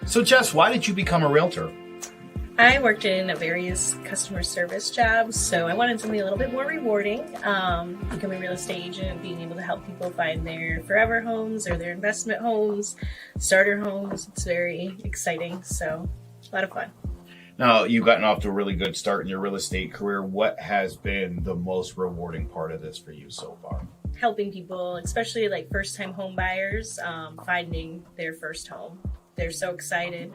So, Jess, why did you become a realtor? I worked in various customer service jobs, so I wanted something a little bit more rewarding. Becoming a real estate agent, being able to help people find their forever homes or their investment homes, starter homes. It's very exciting, so a lot of fun. Now, you've gotten off to a really good start in your real estate career. What has been the most rewarding part of this for you so far? Helping people, especially like first-time home buyers, finding their first home. They're so excited.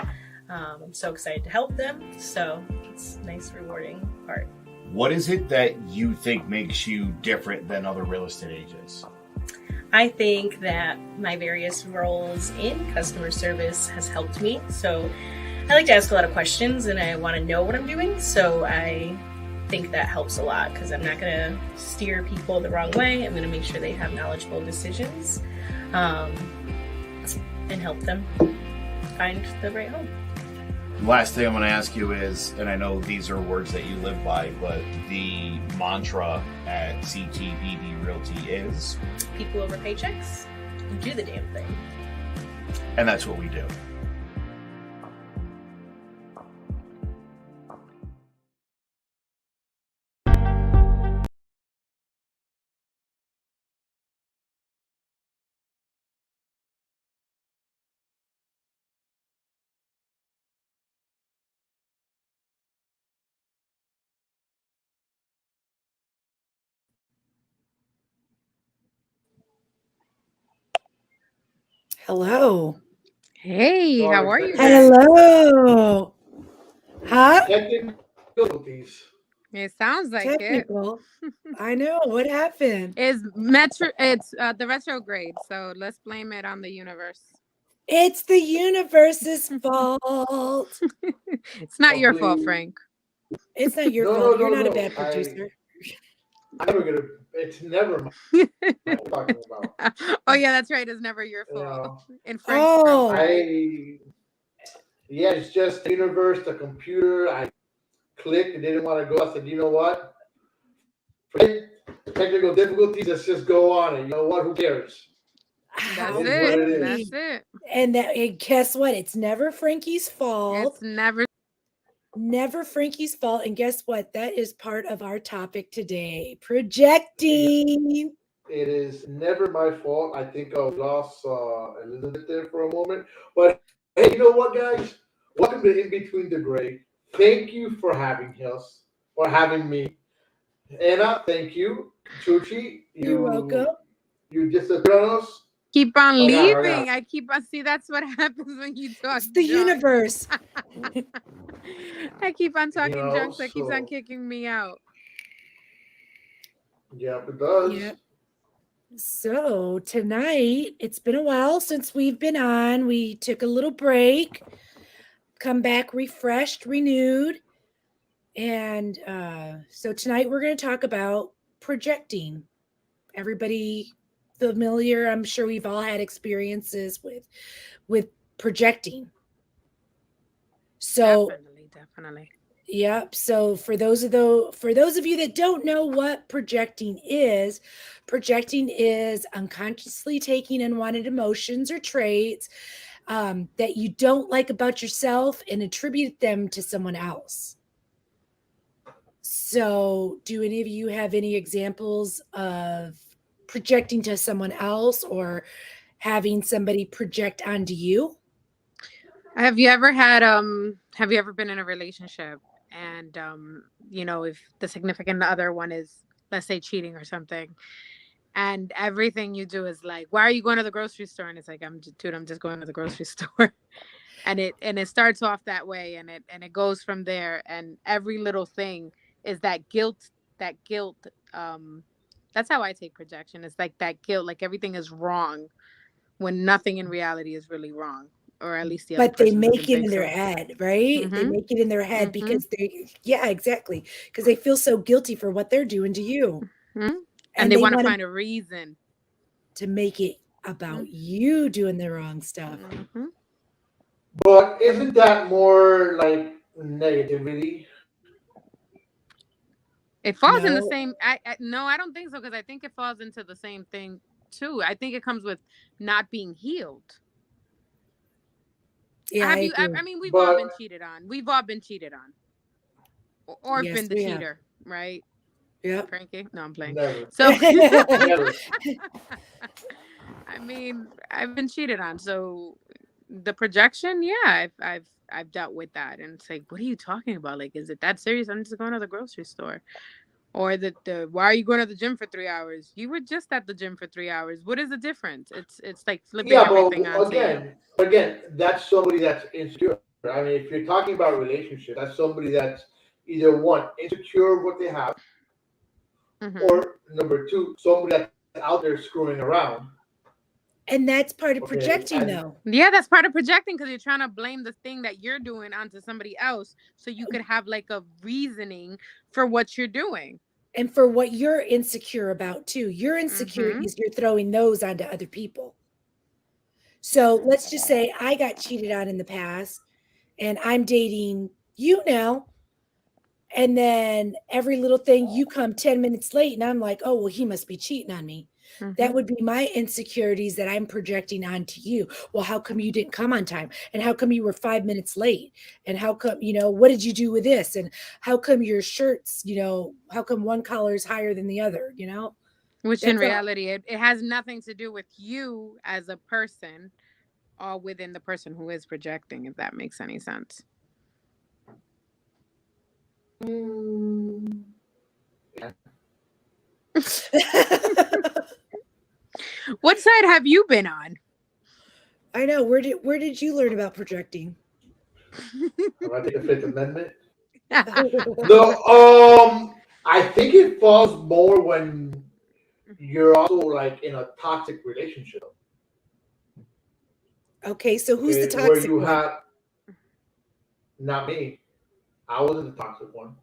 I'm so excited to help them. So it's a nice, rewarding part. What is it that you think makes you different than other real estate agents? I think that my various roles in customer service has helped me. So I like to ask a lot of questions and I want to know what I'm doing. So I think that helps a lot because I'm not going to steer people the wrong way. I'm going to make sure they have knowledgeable decisions and help them find the right home. Last thing I'm going to ask you is, and I know these are words that you live by, but the mantra at CTBB Realty is? People over paychecks and do the damn thing. And that's what we do. Hello. Hey, how are you guys? Hello. Huh? Technicalities. It sounds like Technical. I know. What happened? It's the retrograde, so let's blame it on the universe. It's the universe's fault. It's not your fault, Frank. It's not your fault. You're not a bad producer. It's never my talking about. Oh yeah, that's right. It's never your fault. In French. Oh. It's just the universe, the computer. I clicked and didn't want to go. I said, you know what? Forget technical difficulties. Let's just go on. And you know what? Who cares? That's it. That's it. And guess what? It's never Frankie's fault. It's never Frankie's fault. And guess what? That is part of our topic today. Projecting. It is never my fault. I think I lost Elizabeth there for a moment. But hey, you know what, guys? Welcome to In Between the Gray. Thank you for having us, for having me. Anna, thank you. Chuchi, You're welcome. You disappeared on us. Keep on leaving. I keep on. See, that's what happens when you talk. It's the universe. I keep on talking junk, so it keeps on kicking me out. Yeah, it does. Yep. So tonight, it's been a while since we've been on. We took a little break, come back refreshed, renewed. And so tonight we're going to talk about projecting. Everybody familiar? I'm sure we've all had experiences with projecting. So definitely. Yep. So for those of you that don't know what projecting is unconsciously taking unwanted emotions or traits that you don't like about yourself and attribute them to someone else. So do any of you have any examples of projecting to someone else or having somebody project onto you? Have you ever been in a relationship and if the significant other one is, let's say, cheating or something, and everything you do is like, why are you going to the grocery store? And it's like, I'm just going to the grocery store. And it starts off that way and it goes from there, and every little thing is that guilt. That's how I take projection. It's like that guilt, like everything is wrong when nothing in reality is really wrong. Or at least they make it in their head, right? Mm-hmm. They make it in their head because exactly. Because they feel so guilty for what they're doing to you. Mm-hmm. And they want to find a reason to make it about you doing the wrong stuff. Mm-hmm. But isn't that more like negativity? It falls in the same. No, I don't think so, because I think it falls into the same thing too. I think it comes with not being healed. Yeah, Have I you? agree. I mean, we've all But been cheated on. We've all been cheated on, or Yes, been the we have. cheater, right? Yep. Frankie? No, I'm playing. never, So, never. I mean, I've been cheated on. So, the projection, yeah, I've dealt with that, and it's like, what are you talking about? Like, is it that serious? I'm just going to the grocery store. Or the why are you going to the gym for 3 hours? You were just at the gym for 3 hours. What is the difference? It's like flipping Yeah, but everything onto you. again, that's somebody that's insecure. I mean, if you're talking about relationship, that's somebody that's either one insecure of what they have, Hmm. or number two, somebody that's out there screwing around. And that's part of Okay, projecting, and though. Yeah, that's part of projecting because you're trying to blame the thing that you're doing onto somebody else so you could have like a reasoning for what you're doing. And for what you're insecure about, too. Your Hmm. insecurities, you're throwing those onto other people. So let's just say I got cheated on in the past and I'm dating you now. And then every little thing you come 10 minutes late, and I'm like, oh, well, he must be cheating on me. Hmm. That would be my insecurities that I'm projecting onto you. Well, how come you didn't come on time? And how come you were 5 minutes late? And how come, what did you do with this? And how come your shirts, how come one collar is higher than the other? Which in That's all. reality, it has nothing to do with you as a person or within the person who is projecting, if that makes any sense. mm, What side have you been on? I know. Where did you learn about projecting? I think the Fifth Amendment. No, I think it falls more when you're also like in a toxic relationship. Okay, so who's the Okay, where toxic you one? have not me. I wasn't the toxic one.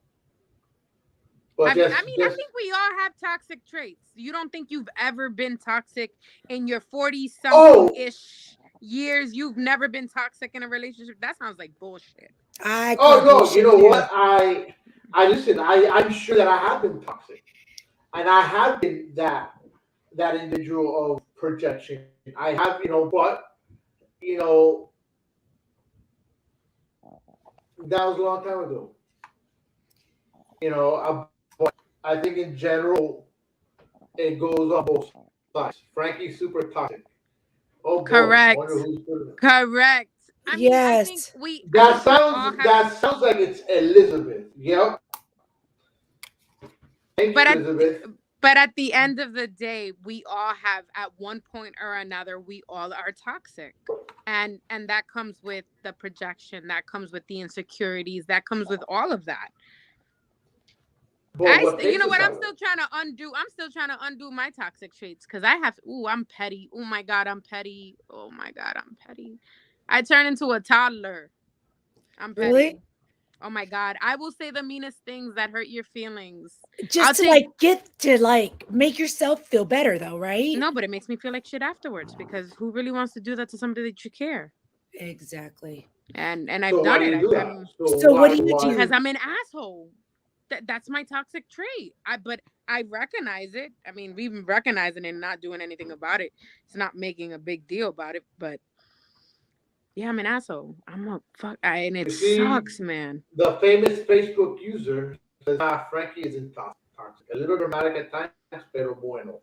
But I mean, I think we all have toxic traits. You don't think you've ever been toxic in your 40 something ish years? You've never been toxic in a relationship? That sounds like bullshit. I oh call no, you bullshit know too. what? I listen. I'm sure that I have been toxic, and I have been that individual of projection. I have, but you know that was a long time ago. But I think in general it goes on both sides. Frankie's super toxic. Oh boy, I Correct. wonder who's good. Correct. I mean, I think Yes. we That all sounds have, that sounds like it's Elizabeth. Yep. Thank you, but Elizabeth. at the end of the day, we all have at one point or another, we all are toxic. And that comes with the projection, that comes with the insecurities, that comes with all of that. But what You takes know us what? that way? I'm still trying to undo my toxic traits because I have. Ooh, I'm petty. Oh my god, I'm petty. Oh my god, I'm petty. I turn into a toddler. I'm petty. Really? Oh my god, I will say the meanest things that hurt your feelings. Just to make yourself feel better though, right? No, but it makes me feel like shit afterwards because who really wants to do that to somebody that you care? Exactly. And So I've why done do it. you do that? I'm So what Why do you why because do? I'm an asshole. That's my toxic trait. But I recognize it. I mean, even recognizing it and not doing anything about it. It's not making a big deal about it. But yeah, I'm an asshole. I'm a fuck. And it you see sucks, man. the famous Facebook user says, Frankie isn't toxic. A little dramatic at times, pero bueno.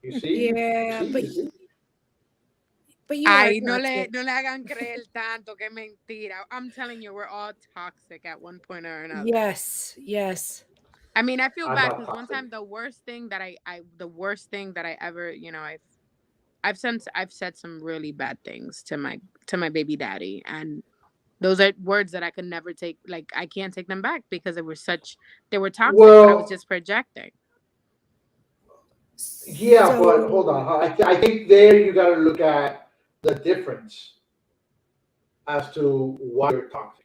You see? Yeah, You see? but you are Ay, toxic. no le hagan creer tanto, que mentira. I'm telling you, we're all toxic at one point or another. Yes. I mean, I feel I'm bad not because one toxic. time the worst thing that I ever, I've said some really bad things to my baby daddy, and those are words that I could never take. Like I can't take them back because they were toxic, but I was Well, just projecting. yeah, So but hold on. I think there you got to look at the difference as to why you're toxic.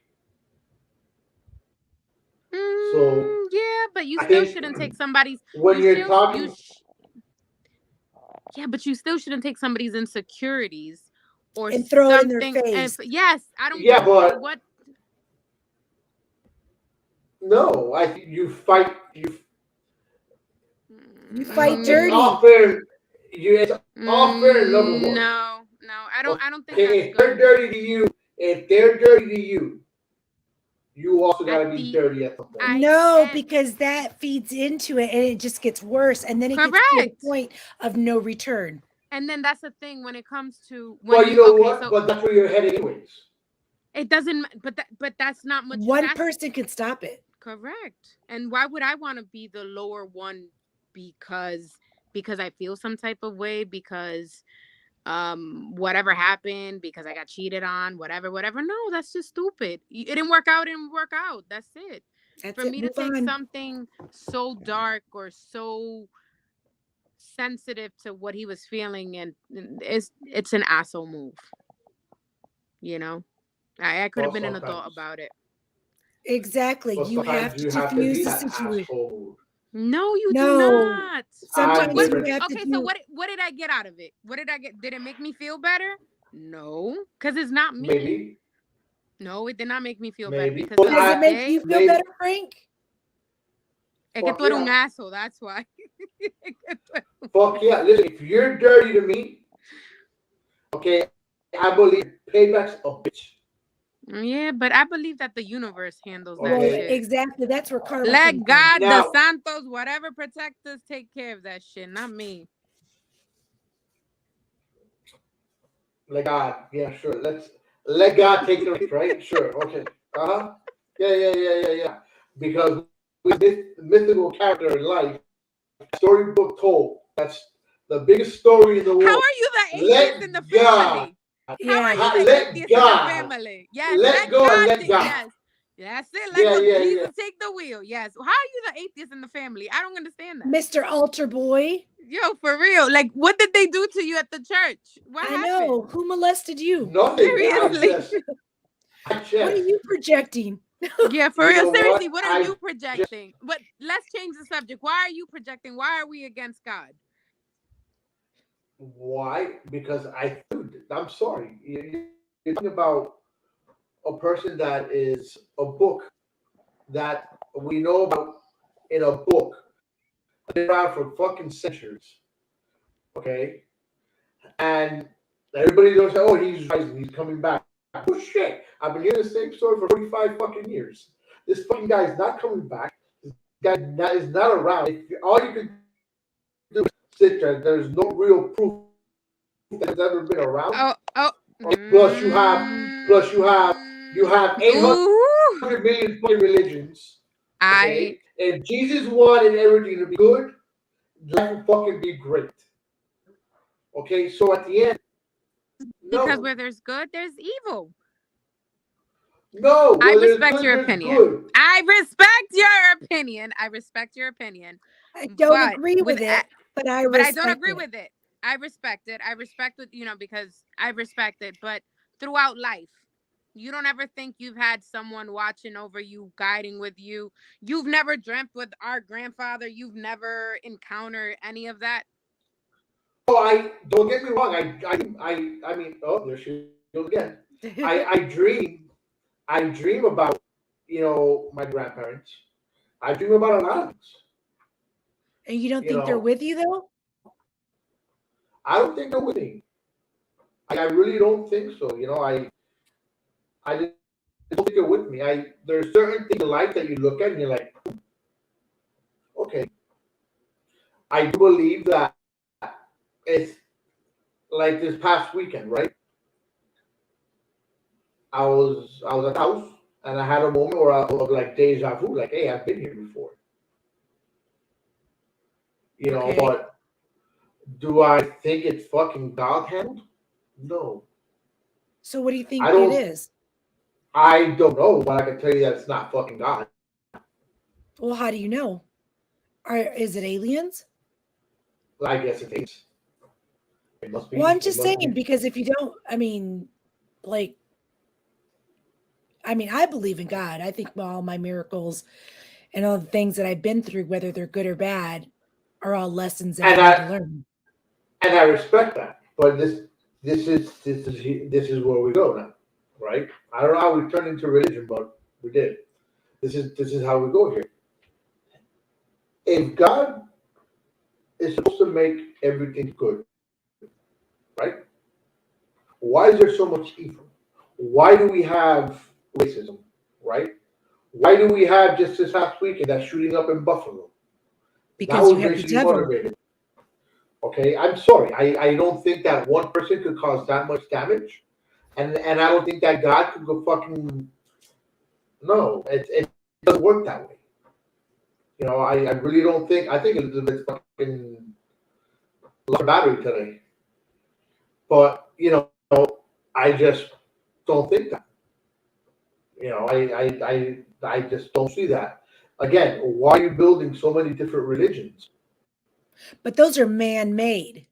So Yeah, but you I still think shouldn't take somebody's. when You you're still you. talking, Yeah, but you still shouldn't take somebody's insecurities or and throw it in their something. And face. yes, I don't yeah, give but what. no, I think you fight. You fight It's dirty. all fair. It's all fair in love and war. No, I don't think Okay, that's if they're good. dirty to you, if they're dirty to you, you also got to At be the dirty at some point. No, because that feeds into it and it just gets worse. And then it gets to the Correct. point of no return. And then that's the thing when it comes to when Well, you know okay, what? so But that's where you're heading anyways. it doesn't. But that's not much. One that's person can stop it. correct. And why would I want to be the lower one because I feel some type of way because whatever happened because I got cheated on, whatever. No, that's just stupid. It didn't work out, that's it. That's For it. me to Move take on. something so dark or so sensitive to what he was feeling, and it's an asshole move, you know. I could have Well, been an adult sometimes. about it. Exactly. But You have sometimes to you have to diffuse be the that situation. asshole. No, you do No. not. Sometimes What- you have to Okay, do. so what did I get out of it? What did I get? Did it make me feel better? No, because it's not me. Maybe. No, it did not make me feel Maybe. better because Well, to Does this it make day, you feel maybe- better, Frank? es que Fuck tú eres un yeah. asshole, that's why. Fuck yeah. Listen, if you're dirty to me, okay, I believe payback's a bitch. Yeah, but I believe that the universe handles that Well, Well, shit. exactly. That's where karma Let comes in. God, Now- the Santos, whatever protect us, take care of that shit, not me. Let God, yeah, sure. Let God take the reins, right? Sure, okay. Yeah. Because with this mythical character in life, storybook told. That's the biggest story in the world. How are you the atheist Let in the God. family? How Yeah. are you the Let atheist God. in the family? Yes, Let go and let take- God. Yes. That's it. Let Yeah, go. yeah, Jesus yeah. take the wheel. Yes. How are you the atheist in the family? I don't understand that. Mr. Altar Boy. Yo, for real. Like, what did they do to you at the church? What I happened? know. Who molested you? Nothing. Seriously. I What just are you projecting? Yeah, for You real. know what? Seriously, what are I you projecting? But let's change the subject. Why are you projecting? Why are we against God? Why? Because I'm sorry. You're talking about a person that is a book that we know about in a book. Been around for fucking centuries. Okay? And everybody knows, oh, he's rising, he's coming back. Oh shit. I've been hearing the same story for 45 fucking years. This fucking guy is not coming back. This guy is not around. All you can do is sit there. There's no real proof that has ever been around. Oh. Plus you have 800 Ooh. million fucking religions. I Okay? If Jesus wanted everything to be good, life would fucking be great. Okay, so at the end, because no, where there's good, there's evil. no. I where there's respect good, your there's opinion. good. I respect your opinion. I don't But agree with it, but I But I respect don't agree it. with it. I respect it. I respect it, because I respect it. But throughout life, you don't ever think you've had someone watching over you, guiding with you. You've never dreamt with our grandfather. You've never encountered any of that. Oh, I don't get me wrong. I mean, oh, there she goes again. I dream about my grandparents. I dream about a lot of things. And you don't You think they're know. with you though? I don't think they're with me. I really don't think so. I just don't think they're with me. There's certain things in life that you look at and you're like, okay. I do believe that it's like this past weekend, right? I was at the house and I had a moment where of like deja vu, like, hey, I've been here before. Okay. But do I think it's fucking dog handled? No. So what do you think I it don't- is? I don't know, but I can tell you that it's not fucking God. Well, how do you know? Is it aliens? I guess it is. It must be. Well, I'm It just must saying be. because if you don't, I mean, I believe in God. I think all my miracles and all the things that I've been through, whether they're good or bad, are all lessons that And I need I- to learn. And I respect that. But this is where we go now, right? I don't know how we turned into religion, but we did. This is how we go here. If God is supposed to make everything good, right? Why is there so much evil? why do we have racism, right? Why do we have just this last weekend that shooting up in Buffalo? That Because was you have the racially devil. motivated. Okay, I'm sorry. I don't think that one person could cause that much damage, and I don't think that God could go fucking. No, it doesn't work that way. You know, I really don't think. I think Elizabeth's fucking lost her battery today, but you know, I just don't think that. You know, I just don't see that. Again, why are you building so many different religions? But those are man-made.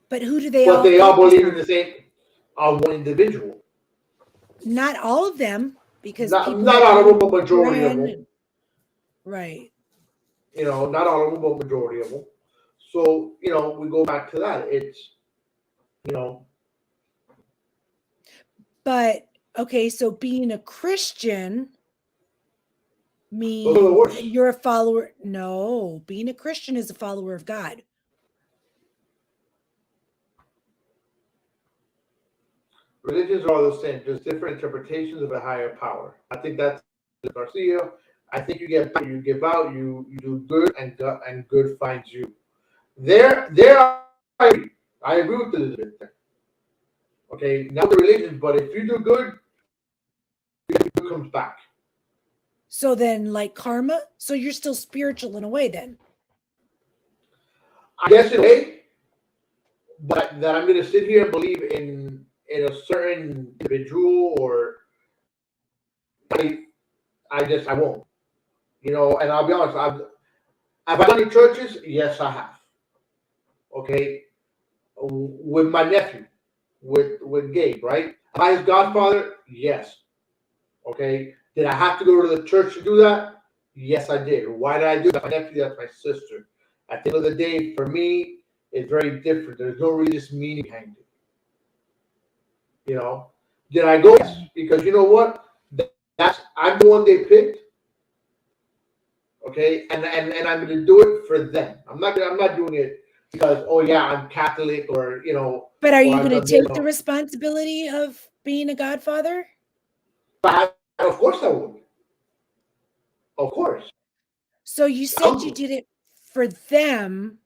But who do they But all they all focus believe in on? the same on one individual. Not all of them, because Not people not have all of their them, but own majority of brand. them. Right. You know, not all of them, but majority of them. So you know, we go back to that. It's you know, But okay, so being a Christian those are the means worst. you're a follower. No, being a Christian is a follower of God. Religions are all the same, just different interpretations of a higher power. I think that's Garcia. I think you give out, you do good, and good finds you. There, I agree with Elizabeth. There. Okay, not the religions, but if you do good, good comes back. So then, like karma, so you're still spiritual in a way then. I guess in a way, but that I'm going to sit here and believe in a certain individual or I won't. You know, and I'll be honest. Have I gone to churches? Yes, I have. Okay, with my nephew, with Gabe, right? Am I his godfather? Yes. Okay. Did I have to go to the church to do that? Yes, I did. Why did I do that? My nephew, that's my sister. At the end of the day, for me, it's very different. There's no religious meaning behind it. You know, did I go? Yes, because you know what? I'm the one they picked. Okay, and I'm going to do it for them. I'm not doing it because oh yeah, I'm Catholic or you know. But are or you I've going to done this. take the responsibility of being a godfather? Of course I would. Of course. So you said you did it for them,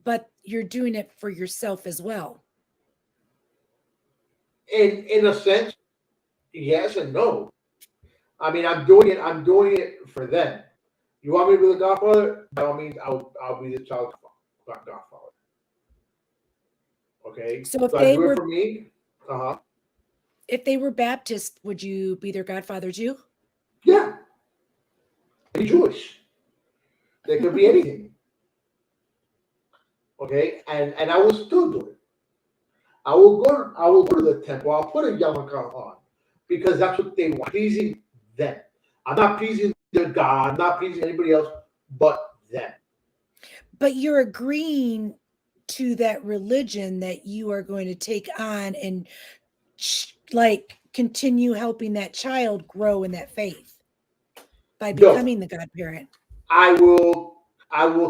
but you're doing it for yourself as well. In a sense, yes and no. I mean, I'm doing it for them. You want me to be the godfather? By all means, I'll be the child godfather. Okay. So if I they do it were for me. if they were Baptist, would you be their godfather too? Yeah. Be Jewish. They could be anything. Okay, and I will still do it. I will go to the temple. I'll put a yarmulke on because that's what they want. Pleasing them. I'm not pleasing their God. I'm not pleasing anybody else but them. But you're agreeing to that religion that you are going to take on and like continue helping that child grow in that faith by becoming the godparent. I will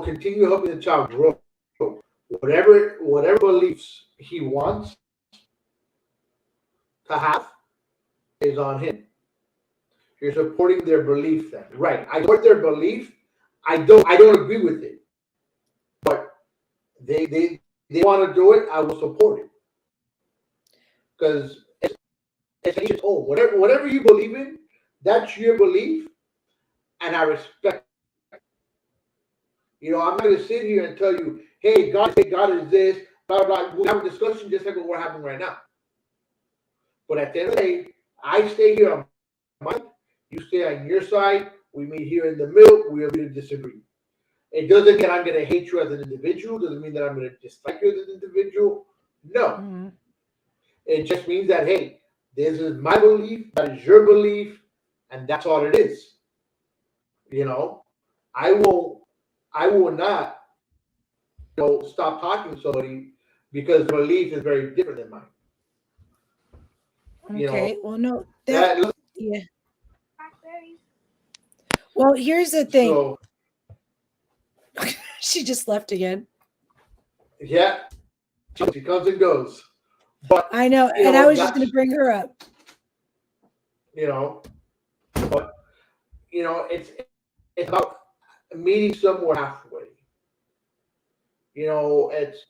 continue helping the child grow. Whatever beliefs he wants to have is on him. You're supporting their belief then. Right. I support their belief. I don't agree with it. But they want to do it, I will support it. Because it's each own. Whatever you believe in, that's your belief, and I respect it. You know, I'm not going to sit here and tell you, hey, God is this, blah, blah, blah. We'll have a discussion just like what we're having right now. But at the end of the day, I stay here on my, you stay on your side, we meet here in the middle, we agree to disagree. It doesn't mean I'm going to hate you as an individual, doesn't mean that I'm going to dislike you as an individual. No. Mm-hmm. It just means that, hey, this is my belief, that is your belief, and that's all it is. You know, I will not, stop talking to somebody because belief is very different than mine. Okay, well, no, yeah. Well, here's the thing. So, she just left again. Yeah, she comes and goes. But I know, you and I know, was just going that's to bring her up. you know, but you know, it's about meeting somewhere halfway. You know, it's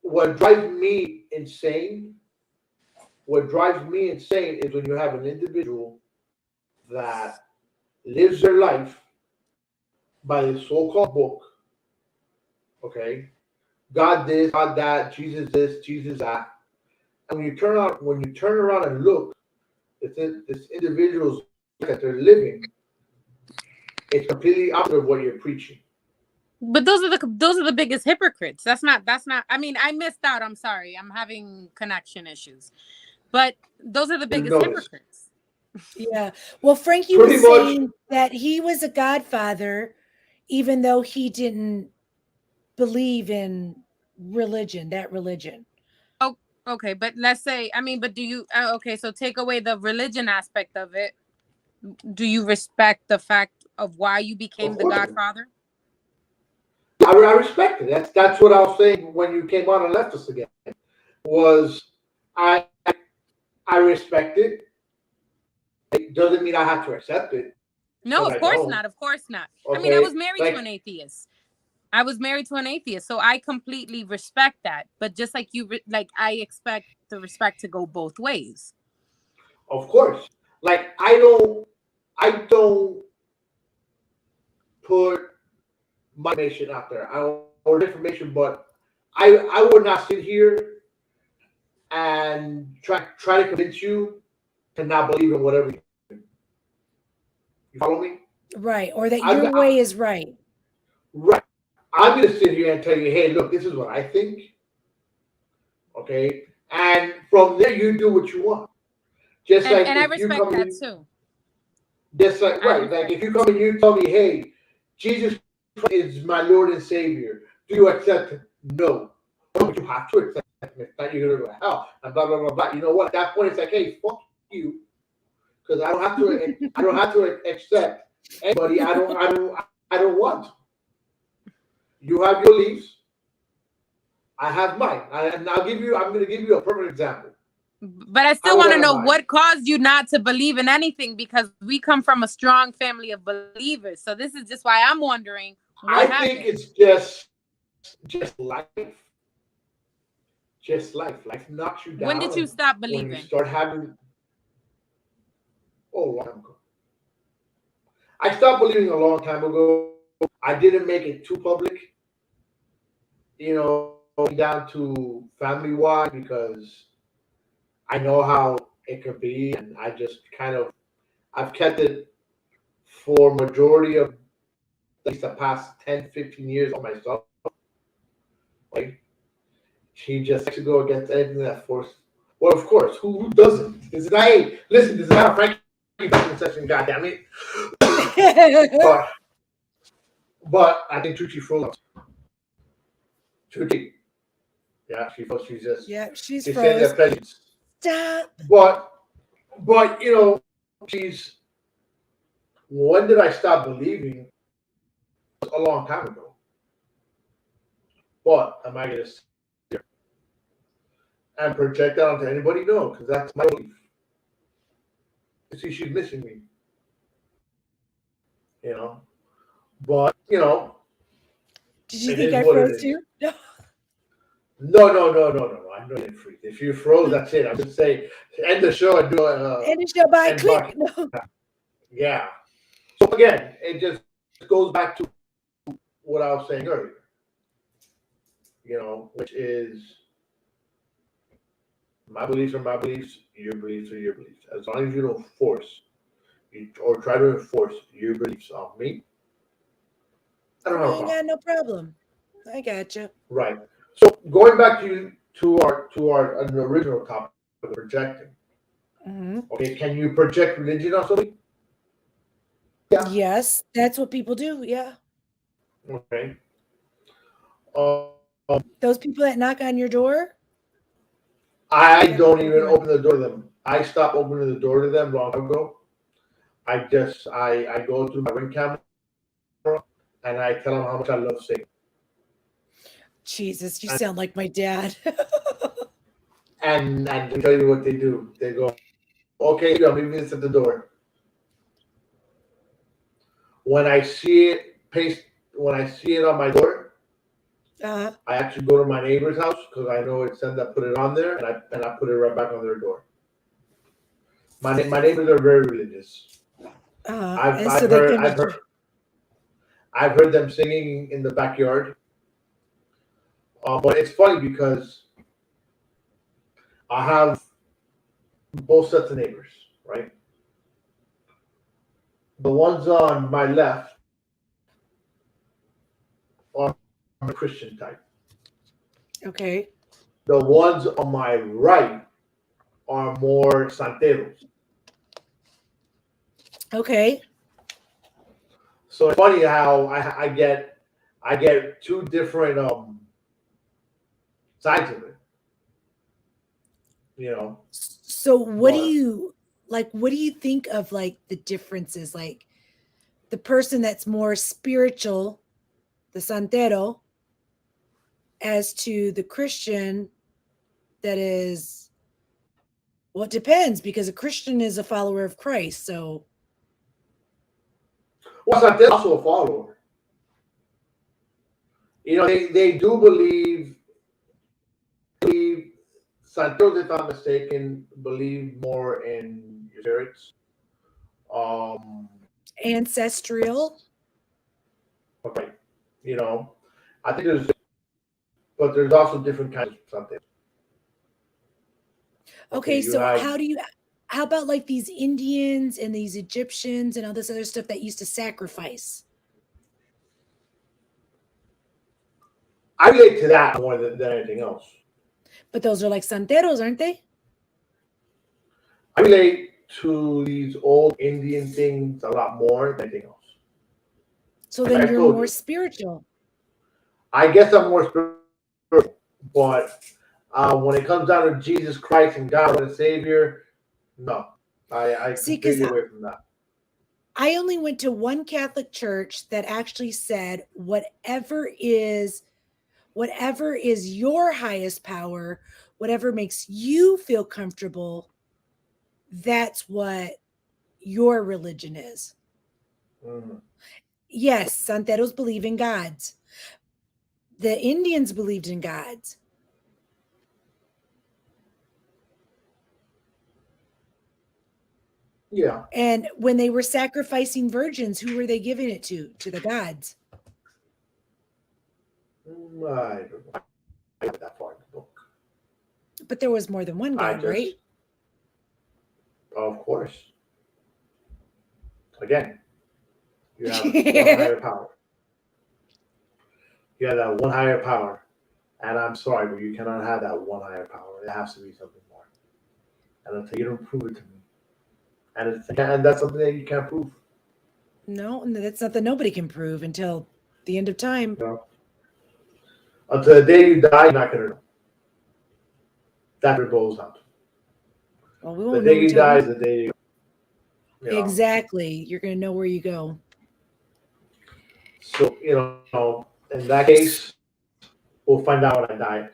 what drives me insane. What drives me insane is when you have an individual that lives their life by the so-called book. Okay, God this, God that, Jesus this, Jesus that. And when you turn around and look, this individual's life that they're living, it's completely opposite of what you're preaching. But those are the biggest hypocrites. That's not. I mean, I missed out. I'm sorry. I'm having connection issues. But those are the You biggest notice, hypocrites. Yeah. Well, Frankie pretty was much. saying that he was a godfather, even though he didn't believe in religion, that religion. Oh, okay. But let's say, I mean, but do you? Okay, so take away the religion aspect of it. Do you respect the fact of why you Of became the course, Godfather? I respect it. That's what I was saying when you came on and left us again. Was I I respect it. It doesn't mean I have to accept it No, because of I course don't. not. Of course not. I mean, I was Okay, married to an like atheist. I was married to an atheist, so I completely respect that. But just like you, like I expect the respect to go both ways. of course, like I don't put my information out there. I don't or information, but I would not sit here and try to convince you to not believe in whatever you follow me. Right. Or that I'm your I, way is right. right. I'm gonna sit here and tell you, hey, look, this is what I think. Okay, and from there you do what you want. Just like And I if you respect come that in, too. just like I right, like respect if you that come too. and you tell me, hey, Jesus Christ is my Lord and Savior. Do you accept him? No. But you have to accept him. If not, you're gonna go to hell. And blah blah blah blah. You know what? At that point, it's like, hey, fuck you, because I don't have to. I don't have to accept anybody. I don't want. You have your beliefs. I have mine, and I'll give you. I'm going to give you a perfect example. But I I still was want to at a know mine. what caused you not to believe in anything because we come from a strong family of believers. So this is just why I'm wondering what I think happened. it's just life, just life. Life knocks you When did down, you and stop when you believing? start having long time ago. I stopped believing a long time ago. I didn't make it too public, down to family wise because I know how it could be, and I just kind of I've kept it for majority of at least the past 10, 15 years on myself. Like she just likes to go against anything that forces. Well, of course, who doesn't? This is not hey, listen, this is not a Frankie session, goddamn it. But I think Tucci froze. Tucci, yeah, she froze. Yeah, she's She's saying froze. their presence. Stop. But she's. When did I stop believing? A long time ago. But am I going to sit here and project that onto anybody? No, because that's my belief. You see, she's missing me. But Did you it think is I what it froze is. too? No. No. I know you didn't freeze. If you froze, that's it. I'm just saying, end the show and do And the show by end click. button. No. Yeah. So again, it just goes back to what I was saying earlier. Which is my beliefs are my beliefs, your beliefs are your beliefs. As long as you don't force or try to enforce your beliefs on me, I don't have a I ain't problem. got no problem. I got you. Right. So going back to our original topic of projecting. Mm-hmm. Okay, can you project religion on somebody? Yeah. Yes, that's what people do. Yeah. Okay. Those people that knock on your door. I Yeah, don't they're even doing open the door to them. I stopped opening the door to them long ago. I go through my ring camera and I tell them how much I love Satan. Jesus, you And sound like my dad. And let me tell you what they do. They go, okay, I'm leaving this at the door. When I see it on my door, Uh, I actually go to my neighbor's house because I know it's them that put it on there, and I put it right back on their door. My neighbors are very religious. and so they finish. I've heard them singing in the backyard. But it's funny because I have both sets of neighbors, right? The ones on my left are the Christian type. Okay. The ones on my right are more santeros. Okay. So it's funny how I get two different sides of it. You know. So what do But- you like? What do you think of like the differences? Like the person that's more spiritual, the santero, as to the Christian that is, well, it depends because a Christian is a follower of Christ. So Well, santero's also a follower. You know, they do believe santeros, if I'm mistaken, believe more in your spirits. ancestral. Okay. You know, I think there's also different kinds of santeros. Okay, you so have- how about like these Indians and these Egyptians and all this other stuff that used to sacrifice? I relate to that more than anything else. But those are like santeros, aren't they? I relate to these old Indian things a lot more than anything else. So then I you're told more you. spiritual. I guess I'm more spiritual, but when it comes down to Jesus Christ and God and Savior, no, I See, 'cause completely away from that. I only went to one Catholic church that actually said whatever is your highest power, whatever makes you feel comfortable, that's what your religion is. Mhm. Yes, santeros believe in gods. The Indians believed in gods. Yeah, And when they were sacrificing virgins, who were they giving it to? To the gods. I don't know. I read that far in the book. But there was more than one I god, just, right? of course. Again, you have one higher power. You have that one higher power, and I'm sorry, but you cannot have that one higher power. It has to be something more. And until you don't prove it to me, and that's something that you can't prove. No, that's something nobody can prove until the end of time. You know? Until the day you die, you're not gonna know. That's where it goes out. Well, we The won't day know you until die is the day you know. exactly. You're gonna know where you go. So, in that case, we'll find out when I die.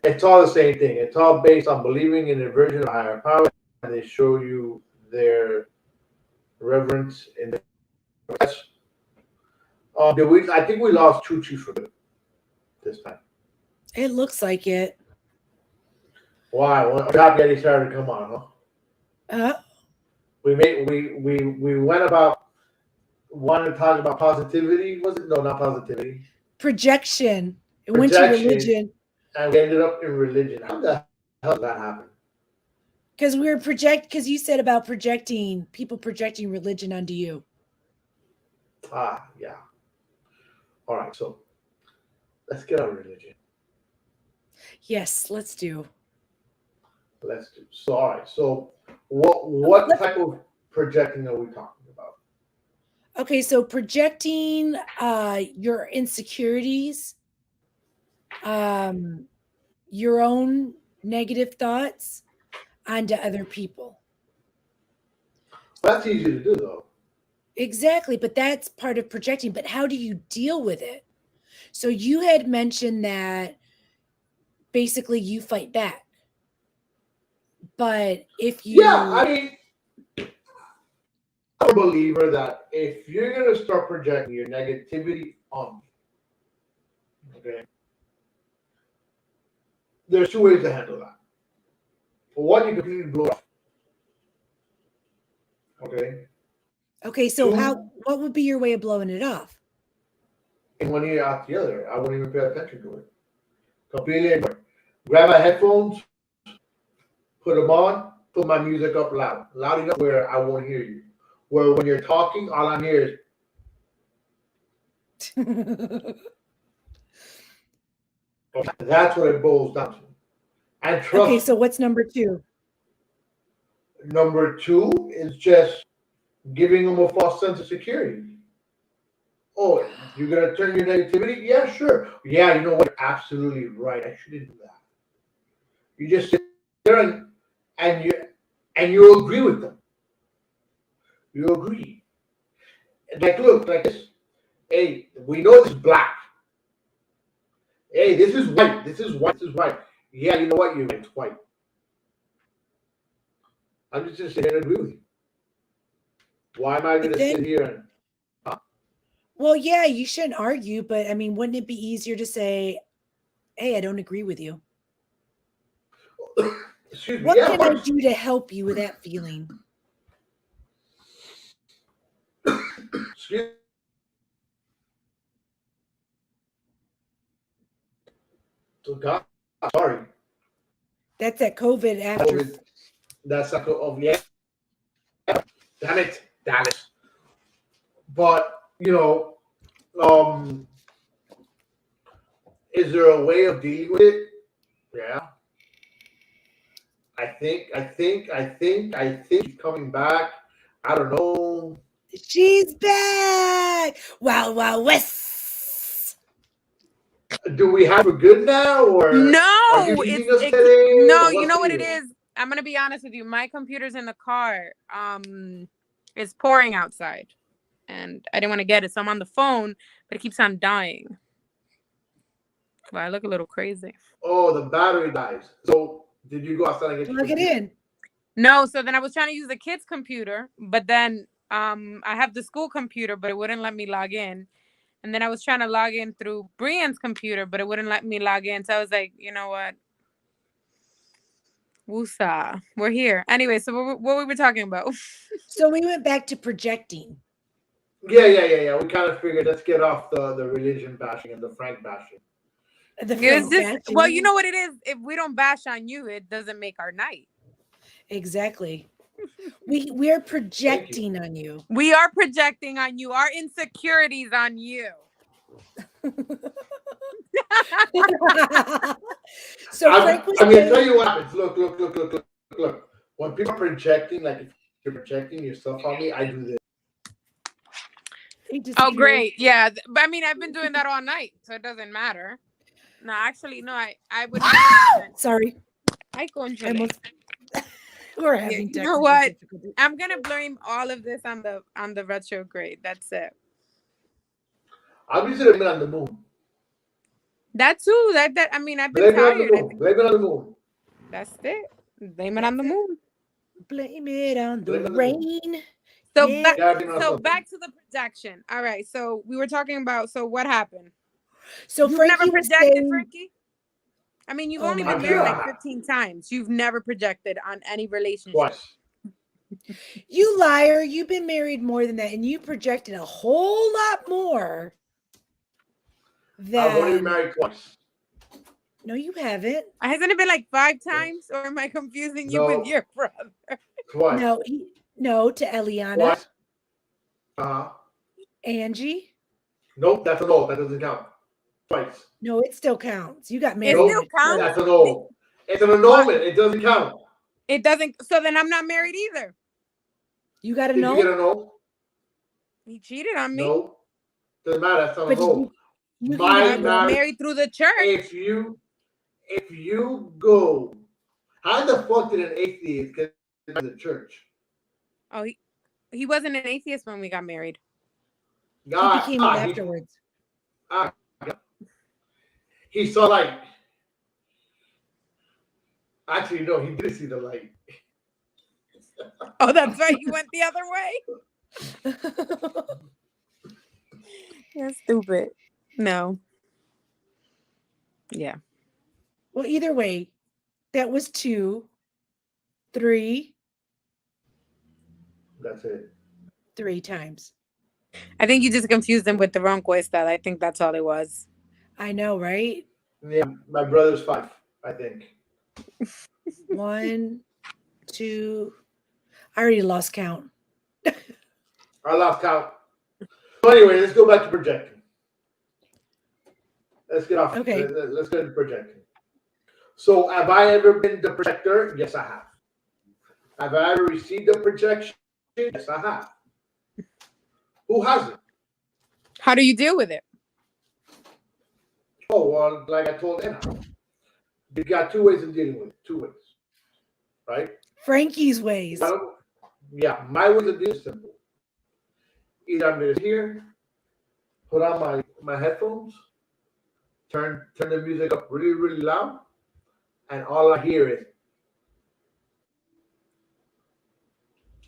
It's all the same thing. It's all based on believing in a version of higher power, and they show you their reverence in the press. I think we lost Chuchi for good this time. It looks like it. Why? Well, I'm happy that he started to come on, huh? We went about wanted to talk about positivity. Was it? No, not positivity. Projection. It went to Projection. religion And we ended up in religion. How the hell did that happen? because because you said about projecting people projecting religion onto you. Yeah. All right, so let's get on religion. Yes, let's do. Let's do. So, all right. So, what type of projecting are we talking about? Okay, so projecting your insecurities, your own negative thoughts onto other people. That's easy to do, though. Exactly, but that's part of projecting. But how do you deal with it? So you had mentioned that basically you fight back. But if you, Yeah, I mean, I'm a believer that if you're gonna start projecting your negativity on me, okay, there's two ways to handle that. One, you completely blow it off. Okay. okay, so Two, what would be your way of blowing it off? in one ear out the other. I wouldn't even pay attention to it. Completely ignore it. Grab my headphones, put them on, put my music up loud enough where I won't hear you. Where when you're talking, all I'm hearing is that's what it boils down to. And Okay, trust so me, what's number two? number two is just giving them a false sense of security. Oh, you're gonna turn your negativity? Yeah, sure. Yeah, you know what? You're absolutely right. I shouldn't do that. You just sit there and you and you agree with them. You agree. Like, look, like this. Hey, we know this is black. Hey, this is white. This is white. This is white. Yeah, you know what? You're right. It's white. I'm just gonna sit here and agree with you. Why am I But gonna sit then, here and well, yeah, you shouldn't argue, but I mean, wouldn't it be easier to say, hey, I don't agree with you? excuse me? What Yeah, of can I course. do to help you with that feeling? Excuse me. God, sorry. That's that COVID after. COVID. That's like of yeah. Damn it, Dallas. But um, is there a way of dealing with it? Yeah. I think he's coming back. I don't know. She's back. Wow, wow, West. Do we have for good now, or are you No, keeping us today? no. Or You what's know the what it deal? is. I'm gonna be honest with you. My computer's in the car. It's pouring outside, and I didn't want to get it, so I'm on the phone, but it keeps on dying. Well, I look a little crazy. Oh, the battery dies. So did you go outside and get your Plug it computer? in. No, so then I was trying to use the kid's computer, but then I have the school computer, but it wouldn't let me log in. And then I was trying to log in through Brian's computer, but it wouldn't let me log in. So I was like, you know what? Woosah. We're here. Anyway, so what we were talking about. So we went back to projecting. Yeah. We kind of figured let's get off the religion bashing and the Frank bashing. The Is Frank this well, you bashing. know what it is? If we don't bash on you, it doesn't make our night. Exactly. We're Thank you. projecting on you. We are projecting on you, our insecurities on you. So Frank was I'm gonna tell saying, you what happens. Look. When people are projecting, like if you're projecting yourself on me, I do this. he Oh, disappeared. great. Yeah. But I mean, I've been doing that all night, so it doesn't matter. No, actually, no, I would Sorry, I I almost. We're having you technical know what? difficulties. I'm gonna blame all of this on the retrograde. That's it. I'm just gonna blame it on the moon. That too. That I mean, I've been Blame it on the tired. I moon. think Blame it on the moon. that's it. Blame it on the moon. Blame it on the Blame it on the moon. rain. So Yeah. back Yeah, blame it on so something. back to the projection. All right. So we were talking about what happened? So You've Frankie never was projected, saying, Frankie? I mean, you've oh only my been married like God. 15 times. You've never projected on any relationship. Twice. you liar, you've been married more than that, and you projected a whole lot more I've only than. been married twice. No, you haven't. Hasn't it been like 5 times, or am I confusing you with No. your brother? Twice. No, to Eliana, Twice. Uh-huh. Angie. Nope, that's a no. That doesn't count. Twice. No, it still counts. You got It married. Nope. still counts? That's a no. It's an annulment. It doesn't count. It doesn't. So then I'm not married either. You got to Did know. you get a no? He cheated on me. No. Doesn't matter. That's not a But no. you My can I get was marriage. married through the church. If you go, how the fuck did an atheist get to the church? Oh, he wasn't an atheist when we got married. He became it he, afterwards. he saw light. Actually, no, he didn't see the light. Oh, that's right. You went the other way. You're stupid. No. Yeah. Well, either way, that was 2, 3, That's it. 3 times. I think you just confused them with the wrong style. I think that's all it was. I know, right? Yeah, my brother's 5, I think. 1, 2. I already lost count. I lost count. So anyway, let's go back to projecting. Let's get off. Okay. Let's get into projecting. So, have I ever been the projector? Yes, I have. Have I ever received a projection? Yes, I have. Who hasn't? How do you deal with it? Oh, well, like I told Anna, you got 2 ways of dealing with it. 2 ways, right? Frankie's ways. Yeah, my way of dealing is simple. Either I'm going to here, put on my headphones, turn the music up really, really loud, and all I hear is,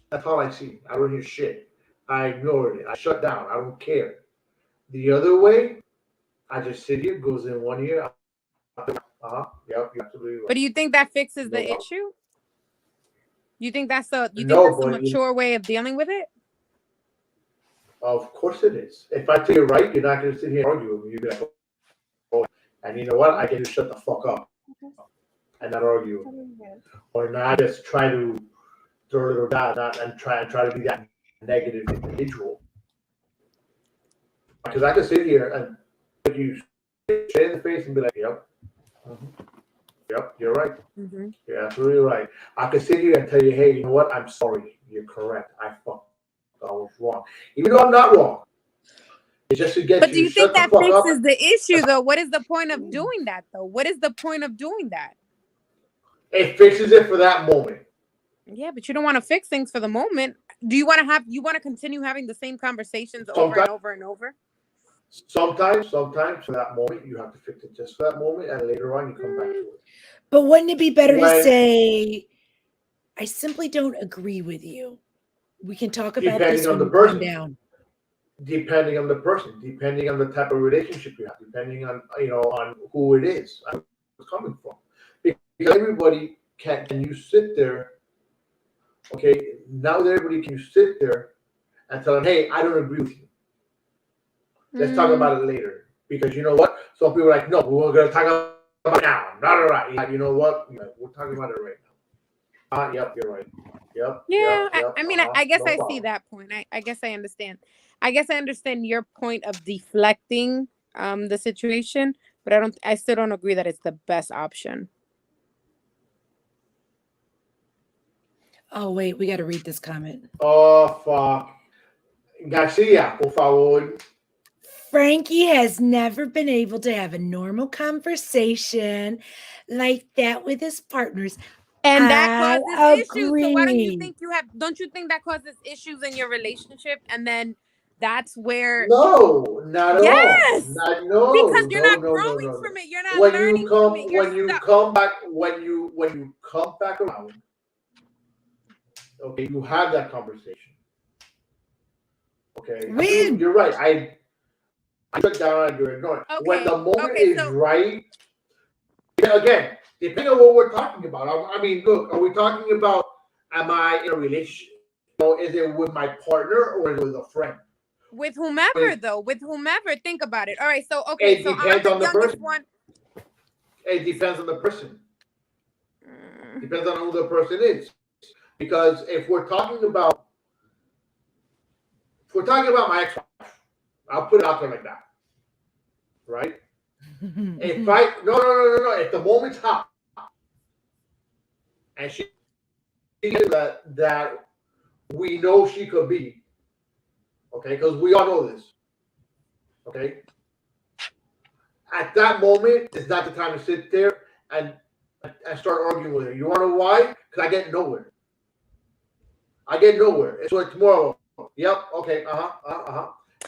that's all I see. I don't hear shit. I ignored it. I shut down. I don't care. The other way, I just sit here, goes in one ear. Yep, you're absolutely right. But do you think that fixes the No. issue? You think that's a No, but mature way of dealing with it? Of course it is. If I tell you right, you're not going to sit here and argue with me. You're going to go, and you know what? I can just shut the fuck up and not argue, or not just try to throw it down and try to be that negative individual. Because I can sit here and look you straight in the face and be like, "Yep, yep, you're right. Mm-hmm. You're absolutely right." I can sit here and tell you, "Hey, you know what? I'm sorry. You're correct. I was wrong," even though I'm not wrong. It's just to get But you. do you Shut think that the fuck fixes up. the issue, though? What is the point of doing that, though? What is the point of doing that? It fixes it for that moment. Yeah, but you don't want to fix things for the moment. Do you want to continue having the same conversations over and over and over? Sometimes for that moment, you have to fix it just for that moment, and later on, you come back to it. But wouldn't it be better to say, I simply don't agree with you? We can talk about this when we calm down. Depending on the person, depending on the type of relationship you have, depending on on who it is, where it's coming from. Because everybody can you sit there, okay? Now that everybody can you sit there and tell them, hey, I don't agree with you. Let's talk about it later. Because you know what? Some people are like, no, we're going to talk about it now. Not all right. You know what? We're talking about it right now. Yep, you're right. Yep. Yeah, yep, I mean, I guess I see that point. I guess I understand. I guess I understand your point of deflecting the situation, but I still don't agree that it's the best option. Oh, wait, we got to read this comment. Oh, fuck. Garcia, por favor. Frankie has never been able to have a normal conversation like that with his partners. And that causes issues. So why don't you think don't you think that causes issues in your relationship? And then that's where No, not at all. Yes. No, because you're not growing from it. You're not learning from it. When you come back around, okay, you have that conversation. Okay. When? You're right. I shut down and you're ignoring. Okay. When the moment is right, again, depending on what we're talking about. I mean, look, are we talking about, am I in a relationship? Is it with my partner or is it with a friend? With whomever, though. With whomever. Think about it. All right. So, okay. It So depends I'm on the the youngest person. one. It depends on the person. Depends on who the person is. Because if we're talking about my ex-wife, I'll put it out there like that. Right? If no. If the moment's hot and she that we know she could be, okay, because we all know this. Okay. At that moment, it's not the time to sit there and start arguing with her. You want to know why? Because I get nowhere. It's like tomorrow. Yep. Okay.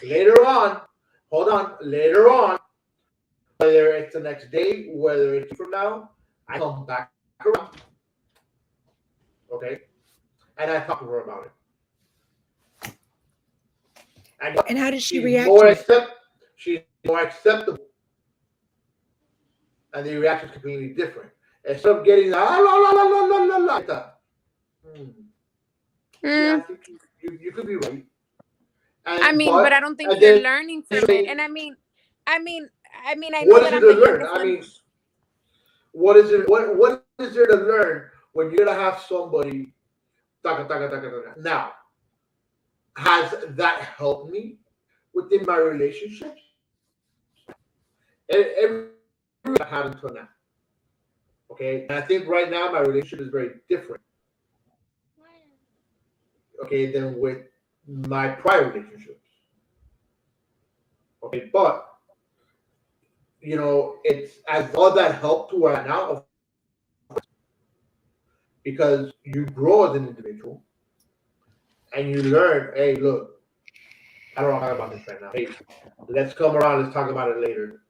Later on, whether it's the next day, whether it's from now, I come back around, okay, and I talked to her about it. And how did she she's react more to it? she's more acceptable, and the reaction is completely different. Instead of getting la, like that. Yeah, I Mm, think you could be right. I And mean, but I but don't think and you're then learning you from it. say, And I know what that is it I'm to the learn? youngest I one. mean, what is there to learn when you're gonna have somebody now? Has that helped me within my relationships? Every I've had until now. Okay. And I think right now my relationship is very different, okay, than with my prior relationships. Okay. But it's as all that helped to where I'm now, because you grow as an individual and you learn, hey, look, I don't want to talk about this right now. Hey, let's come around, let's talk about it later.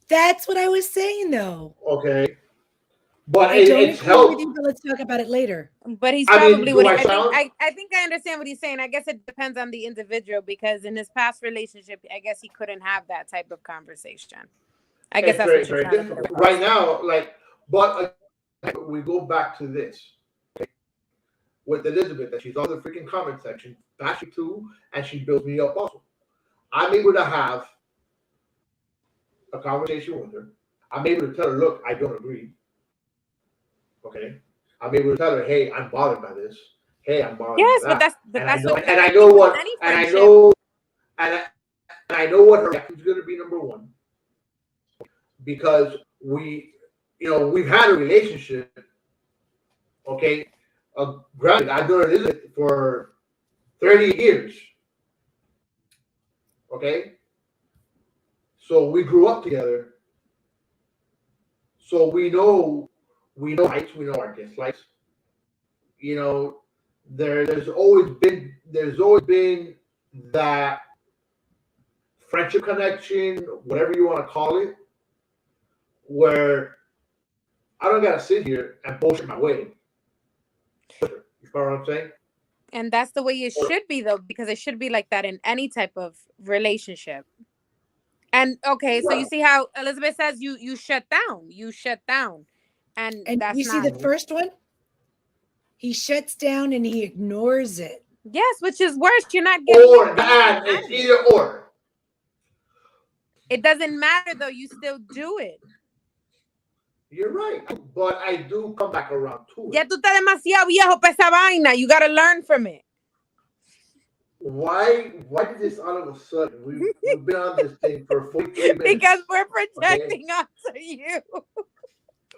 That's what I was saying, though. Okay. But I don't it's agree with helped. you, but let's talk about it later. But he's I mean, probably do what I I think. sound I think I understand what he's saying. I guess it depends on the individual because in his past relationship, I guess he couldn't have that type of conversation. I guess it's that's very, what you're very trying to get difficult. across. Right now, but we go back to this with Elizabeth, that she's on the freaking comment section, bashing too, and she builds me up also. I'm able to have a conversation with her. I'm able to tell her, look, I don't agree. Okay. I'm able to tell her, hey, I'm bothered by this. Hey, I'm bothered Yes, by but that. that's what And I I know think with what, any and I friendship. know, and I know what her reaction is going to be. Number one, because we've had a relationship. Okay. Granted, I've known Elizabeth for 30 years. Okay. So we grew up together. So we know likes, we know our dislikes. You know, there's always been that friendship connection, whatever you want to call it, where I don't gotta sit here and bullshit my way. You know what I'm saying? And that's the way it should be though, because it should be like that in any type of relationship. And okay, so you Well, see how Elizabeth says you shut down. You shut down. And And that's you see not. the first one? He shuts down and he ignores it. Yes, which is worse. You're not getting or anything that out it's of it. either or. It doesn't matter though, you still do it. You're right, but I do come back around to Ya it. tú estás demasiado viejo para esa vaina. You gotta learn from it. Why did this all of a sudden? We've been on this thing for 43 minutes. Because we're Okay. projecting onto you.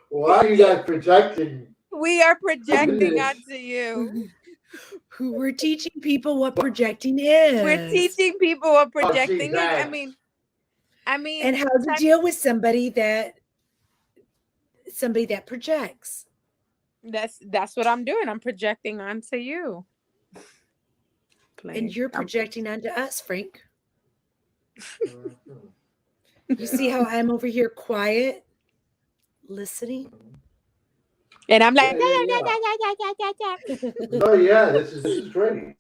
Why are you guys projecting? We are projecting Goodness. onto you. Who we're teaching people what projecting is. We're teaching people what Oh, projecting geez, is. I thanks. mean, And how to deal with somebody that projects. that's what I'm doing. I'm projecting onto you. And you're projecting onto us, Frank. Mhm. You see how I'm over here quiet, listening? And I'm like, Yeah. No, yeah, this is great.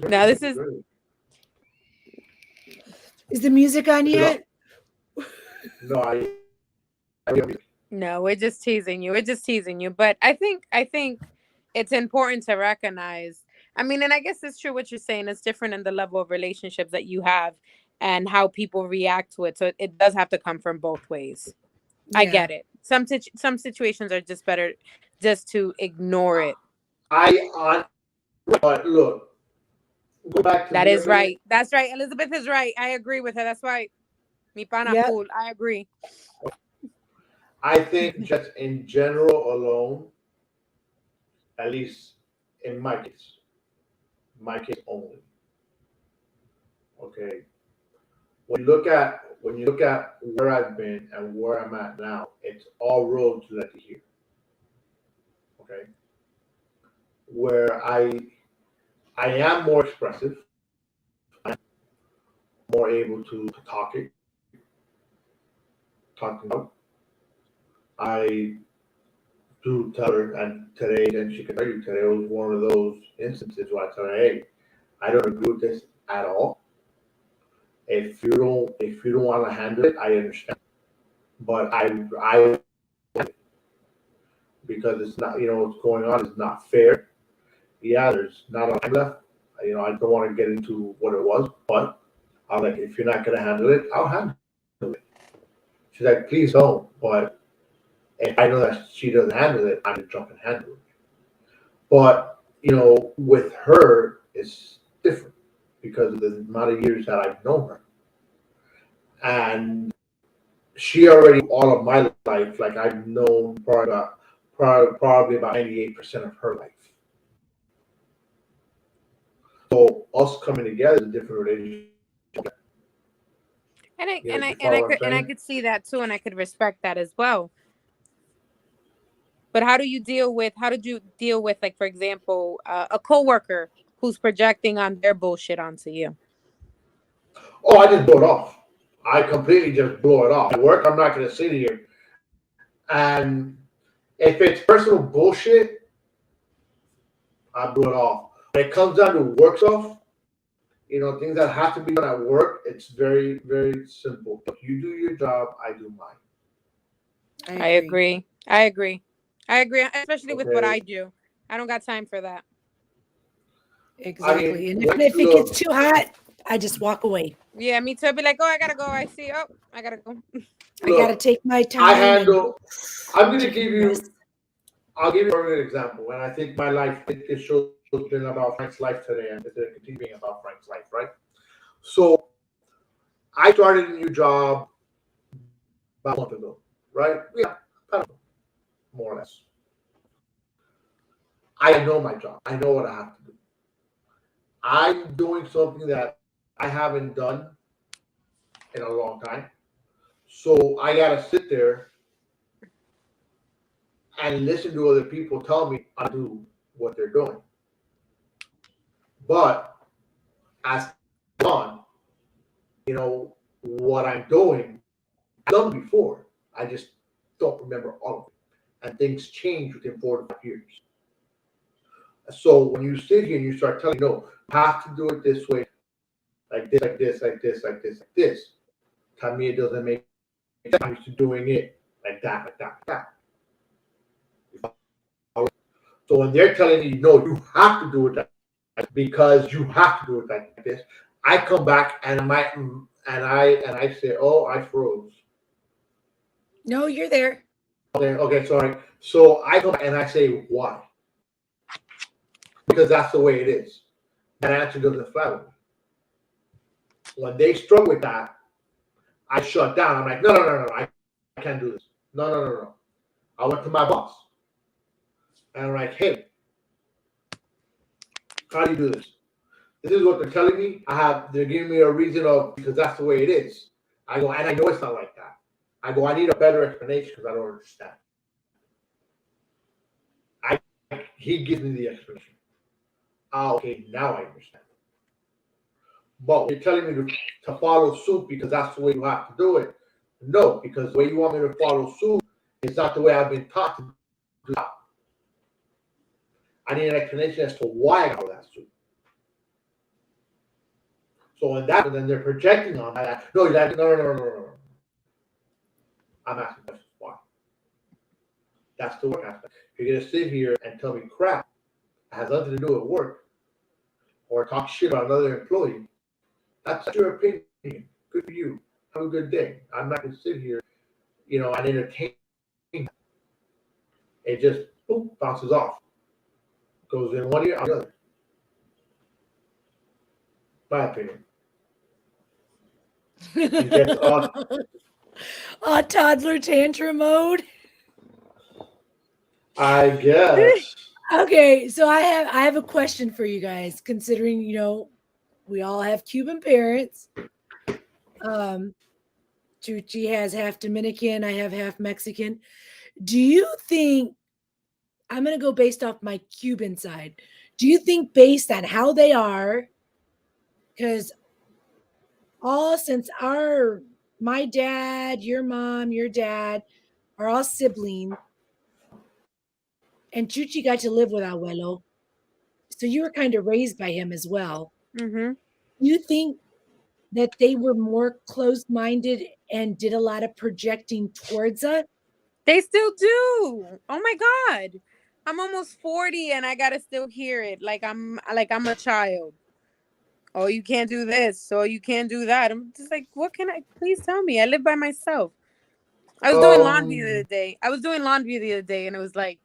No, this is great. Is the music on yet? No, no, we're just teasing you. We're just teasing you. But I think it's important to recognize. I mean, and I guess it's true what you're saying. It's different in the level of relationships that you have and how people react to it. So it does have to come from both ways. Yeah. I get it. Some situations are just better just to ignore it. But look, go back to That the is other- right. That's right. Elizabeth is right. I agree with her. That's why mi pana Yep. full. I agree. I think just in general alone, at least in my case only. Okay. When you look at where I've been and where I'm at now, it's all roads led to here. Okay. Where I am more expressive, I'm more able to talk about. I do tell her, and today, and she can tell you today was one of those instances where I tell her, hey, I don't agree with this at all. If you don't want to handle it, I understand. But I because it's not, what's going on is not fair. Yeah, there's not a lot left. I don't want to get into what it was, but I'm like, if you're not gonna handle it, I'll handle it. She's like, please don't. But if I know that she doesn't handle it, I'm gonna jump and handle it. But with her, it's different because of the amount of years that I've known her, and she already all of my life, like I've known probably about 98% of her life. So us coming together is a different relationship. And I You, and I you and I follow what I'm could and I saying? could see that too, and I could respect that as well. But how did you deal with, like, for example, a coworker who's projecting on their bullshit onto you? Oh, I just blow it off. I completely just blow it off. At work, I'm not going to sit here. And if it's personal bullshit, I blow it off. When it comes down to work stuff, things that have to be done at work, it's very, very simple. If you do your job, I do mine. I agree. Especially with what I Okay. do. I don't got time for that. Exactly. And What if it look, gets too hot, I just walk away. Yeah, me too. I'd be like, oh, I gotta go. I see. Oh, I gotta go. I got to look, take my time. I handle. I'm going to take a give you. rest. I'll give you an example, and I think my life, this show has been about Frank's life today, and it's continuing about Frank's life, right? So I started a new job about a month ago, right? Yeah, about a month, more or less. I know my job. I know what I have to do. I'm doing something that I haven't done in a long time. So I gotta sit there and listen to other people tell me how to do what they're doing. But as on, what I'm doing, I've done before. I just don't remember all of it. And things change within 4 to 5 years. So when you sit here and you start telling, no, you have to do it this way, like this, like this, like this, like this, like this, to me it doesn't make sense. I'm used to doing it like that, like that, like that. So when they're telling you, no, you have to do it because you have to do it like this, I come back and I say, oh, I froze. No, you're there. Okay, sorry. So I come back and I say, why? Because that's the way it is. That answer doesn't fly with me. When they struggle with that, I shut down. I'm like, no, I can't do this. No. I went to my boss. And I'm like, hey, how do you do this? This is what they're telling me. They're giving me a reason because that's the way it is. I go, and I know it's not like that. I go, I need a better explanation because I don't understand. He gives me the explanation. Okay, now I understand. But you're telling me to follow suit because that's the way you have to do it. No, because the way you want me to follow suit is not the way I've been taught to do that. I need an explanation as to why I got that suit. So in that, then they're projecting on that. No. I'm asking questions why. That's the work aspect. If you're gonna sit here and tell me crap that has nothing to do with work, or talk shit about another employee, that's your opinion. Good for you. Have a good day. I'm not gonna sit here, and entertain. It just bounces off. Goes in one ear, out the other. My opinion. It gets Toddler tantrum mode. I guess. Okay, so I have a question for you guys, considering we all have Cuban parents. Chuchi has half Dominican, I have half Mexican. Do you think, I'm gonna go based off my Cuban side, do you think based on how they are, because since my dad, your mom, your dad are all siblings, and Chuchi got to live with Abuelo. So you were kind of raised by him as well. Mm-hmm. You think that they were more closed-minded and did a lot of projecting towards us? They still do. Oh my God. I'm almost 40 and I gotta still hear it like I'm a child. Oh, you can't do this, so you can't do that. I'm just like, what can I please tell me? I live by myself. I was doing laundry the other day. And it was like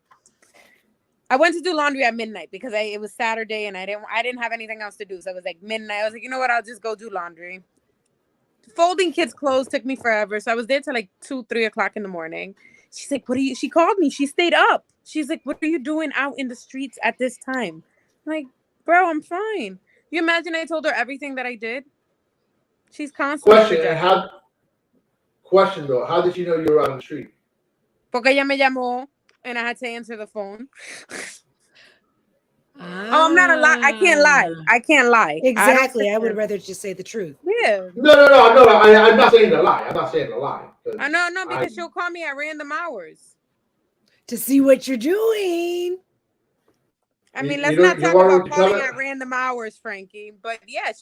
I went to do laundry at midnight because it was Saturday and I didn't have anything else to do. So I was like midnight. I was like, you know what? I'll just go do laundry. Folding kids' clothes took me forever. So I was there till like 2, 3 o'clock in the morning. She's like, she called me. She stayed up. She's like, what are you doing out in the streets at this time? I'm like, bro, I'm fine. You imagine I told her everything that I did? She's constantly Question though, how did you know you were on the street? Porque ella me llamó and I had to answer the phone. Ah. Oh, I'm not a lie. I can't lie. Exactly. I would rather just say the truth. Yeah. No. I'm not saying a lie. I know because she'll call me at random hours to see what you're doing. I mean, let's not talk about calling at random hours, Frankie. But yeah,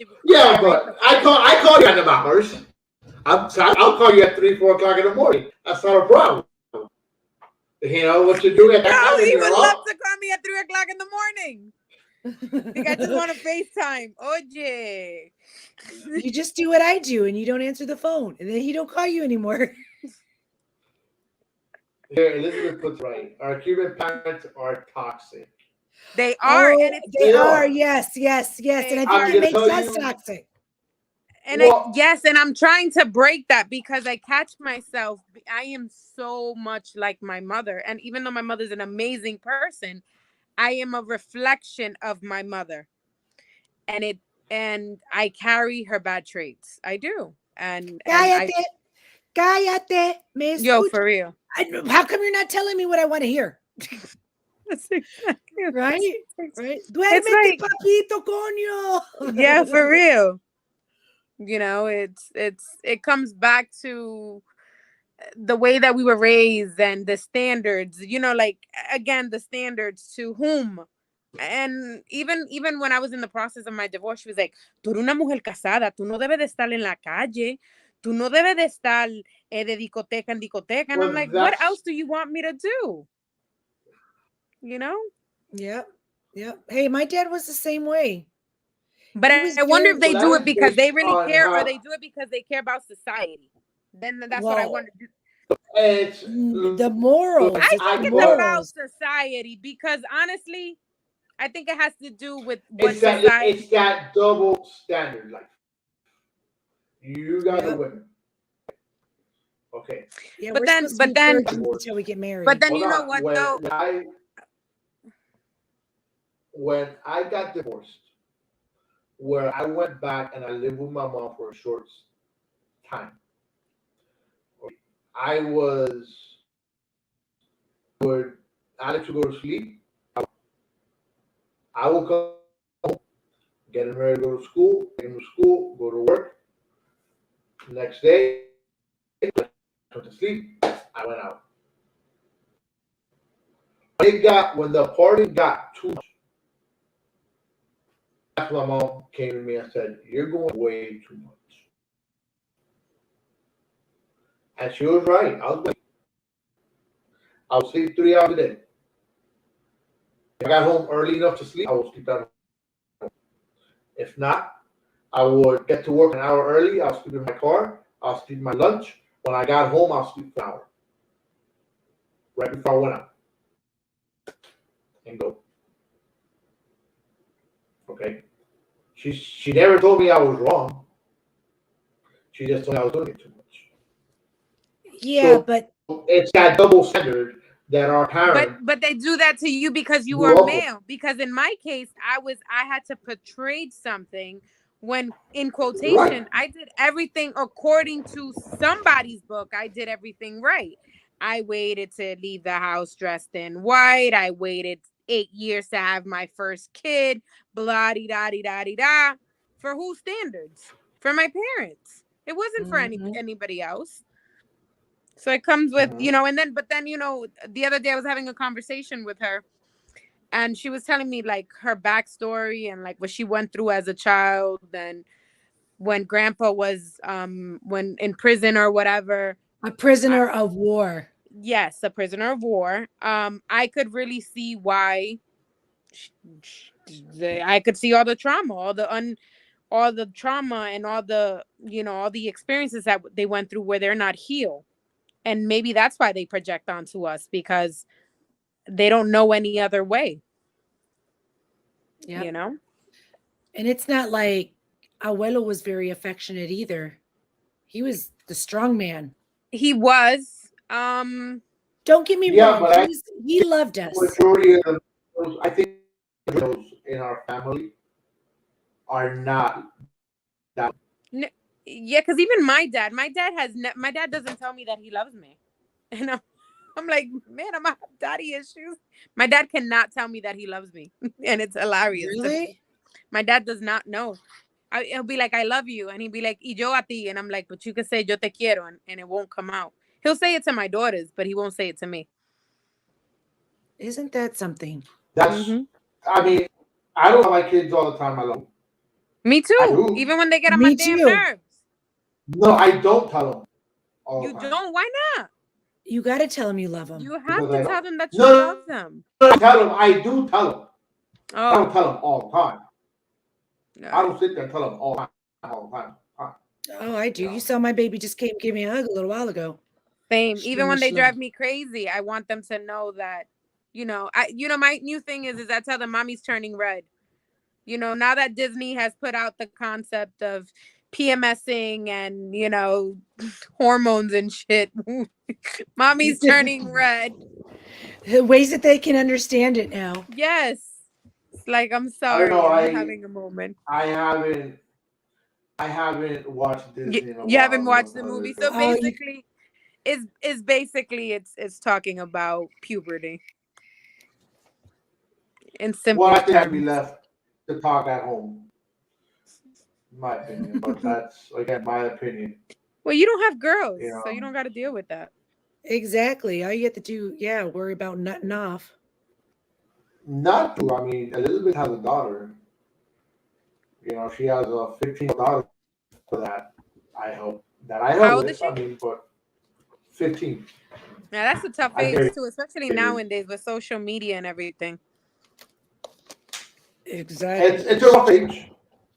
but I call you at random hours. I'll call you at 3, 4 o'clock in the morning. That's not a problem. You know what you're doing at that time. No, he would love to call me at 3 o'clock in the morning. I think I just want to FaceTime. Oye. You just do what I do, and you don't answer the phone, and then he don't call you anymore. Here, Elizabeth puts right. Our Cuban parents are toxic. They are, and they are. Yes, and I think it makes us toxic. And and I'm trying to break that because I catch myself. I am so much like my mother, and even though my mother's an amazing person, I am a reflection of my mother, and I carry her bad traits. I do, and cállate, me escucha. Yo, for real. How come you're not telling me what I want to hear? That's exactly right. Duérmete, papito, coño. Yeah, for real. You know, it comes back to the way that we were raised and the standards, you know, like, again, the standards to whom. And even when I was in the process of my divorce, she was like, tú eres una mujer casada, tú no debes de estar en la calle, tú no debes de estar de discoteca en discoteca. And I'm like, what else do you want me to do? You know? Yep. Hey, my dad was the same way. But I wonder if they do it because they really care, or they do it because they care about society. Then that's what I wonder. It's the morals. I think it's about society because honestly, I think it has to do with what society. It's that double standard, like you gotta win. Okay. Yeah, but then until we get married. But then you know what though? When I got divorced, where I went back and I lived with my mom for a short time. I had to go to sleep. I would come home, get him ready to go to school, take him to school, go to work. Next day, I went to sleep. I went out. When the party got too much, that's when my mom came to me and said, "You're going way too much." And she was right. I would sleep 3 hours a day. If I got home early enough to sleep, I would sleep at home. If not, I would get to work an hour early. I'll sleep in my car. I'll sleep my lunch. When I got home, I'll sleep for an hour. Right before I went out. And go. Okay. She never told me I was wrong. She just told me I was doing it too much. Yeah, so but it's that double standard that our parents. But they do that to you because you are male. Because in my case, I had to portray something when, in quotation, I did everything according to somebody's book. I did everything right. I waited to leave the house dressed in white. I waited 8 years to have my first kid. Blah di da di da di da. For whose standards? For my parents. It wasn't for anybody else. So it comes with, you know, but then, you know, the other day I was having a conversation with her and she was telling me like her backstory and like what she went through as a child, and when grandpa was when in prison or whatever. A prisoner of war. Yes, a prisoner of war. I could really see why I could see all the trauma, all the trauma and all the, you know, all the experiences that they went through where they're not healed. And maybe that's why they project onto us, because they don't know any other way. Yep. You know? And it's not like Abuelo was very affectionate either. He was the strong man. He was. Don't get me Yeah, wrong. but He loved us. majority of those, I think those in our family are not that. Yeah, because even my dad my dad doesn't tell me that he loves me. And I'm like, man, I'm gonna have daddy issues. My dad cannot tell me that he loves me. And it's hilarious. Really? My dad does not know. He'll be like, I love you. And he'd be like, y yo a ti. And I'm like, but you can say yo te quiero, and it won't come out. He'll say it to my daughters, but he won't say it to me. Isn't that something? That's. I mean, I don't tell my kids all the time I love them. Me I too. do. Even when they get on Me my damn too. nerves. No, I don't tell them all You the time. don't? Why not? You got to tell him you love him. You have Because to I tell don't- them that you No, love them. I tell them. I do tell them. I Oh, don't tell them all the time. no. I don't sit there and tell them all the time. Oh, I do. Yeah. You saw my baby just came give me a hug a little while ago. Same. She Even when was they slow. drive me crazy, I want them to know that, my new thing is I tell them mommy's turning red. You know, now that Disney has put out the concept of PMSing and, hormones and shit, mommy's turning red. The ways that they can understand it now. Yes. It's like, I'm I sorry, don't know. I'm having a moment. I haven't watched Disney. In a You haven't while, watched the movie, so Oh, you- basically, it's talking about puberty. In simple Well, I think I'd be terms. left to talk at home. In my opinion, but that's again my opinion. Well, you don't have girls, Yeah. so you don't got to deal with that. Exactly. All you have to do, worry about nutting off. Not to. I mean, Elizabeth has a daughter. You know, she has a 15-year-old daughter. For that, I hope that I How help old with. is she? I mean, but 15. Now that's a tough I age think- too, especially nowadays with social media and everything. Exactly. It's a rough age.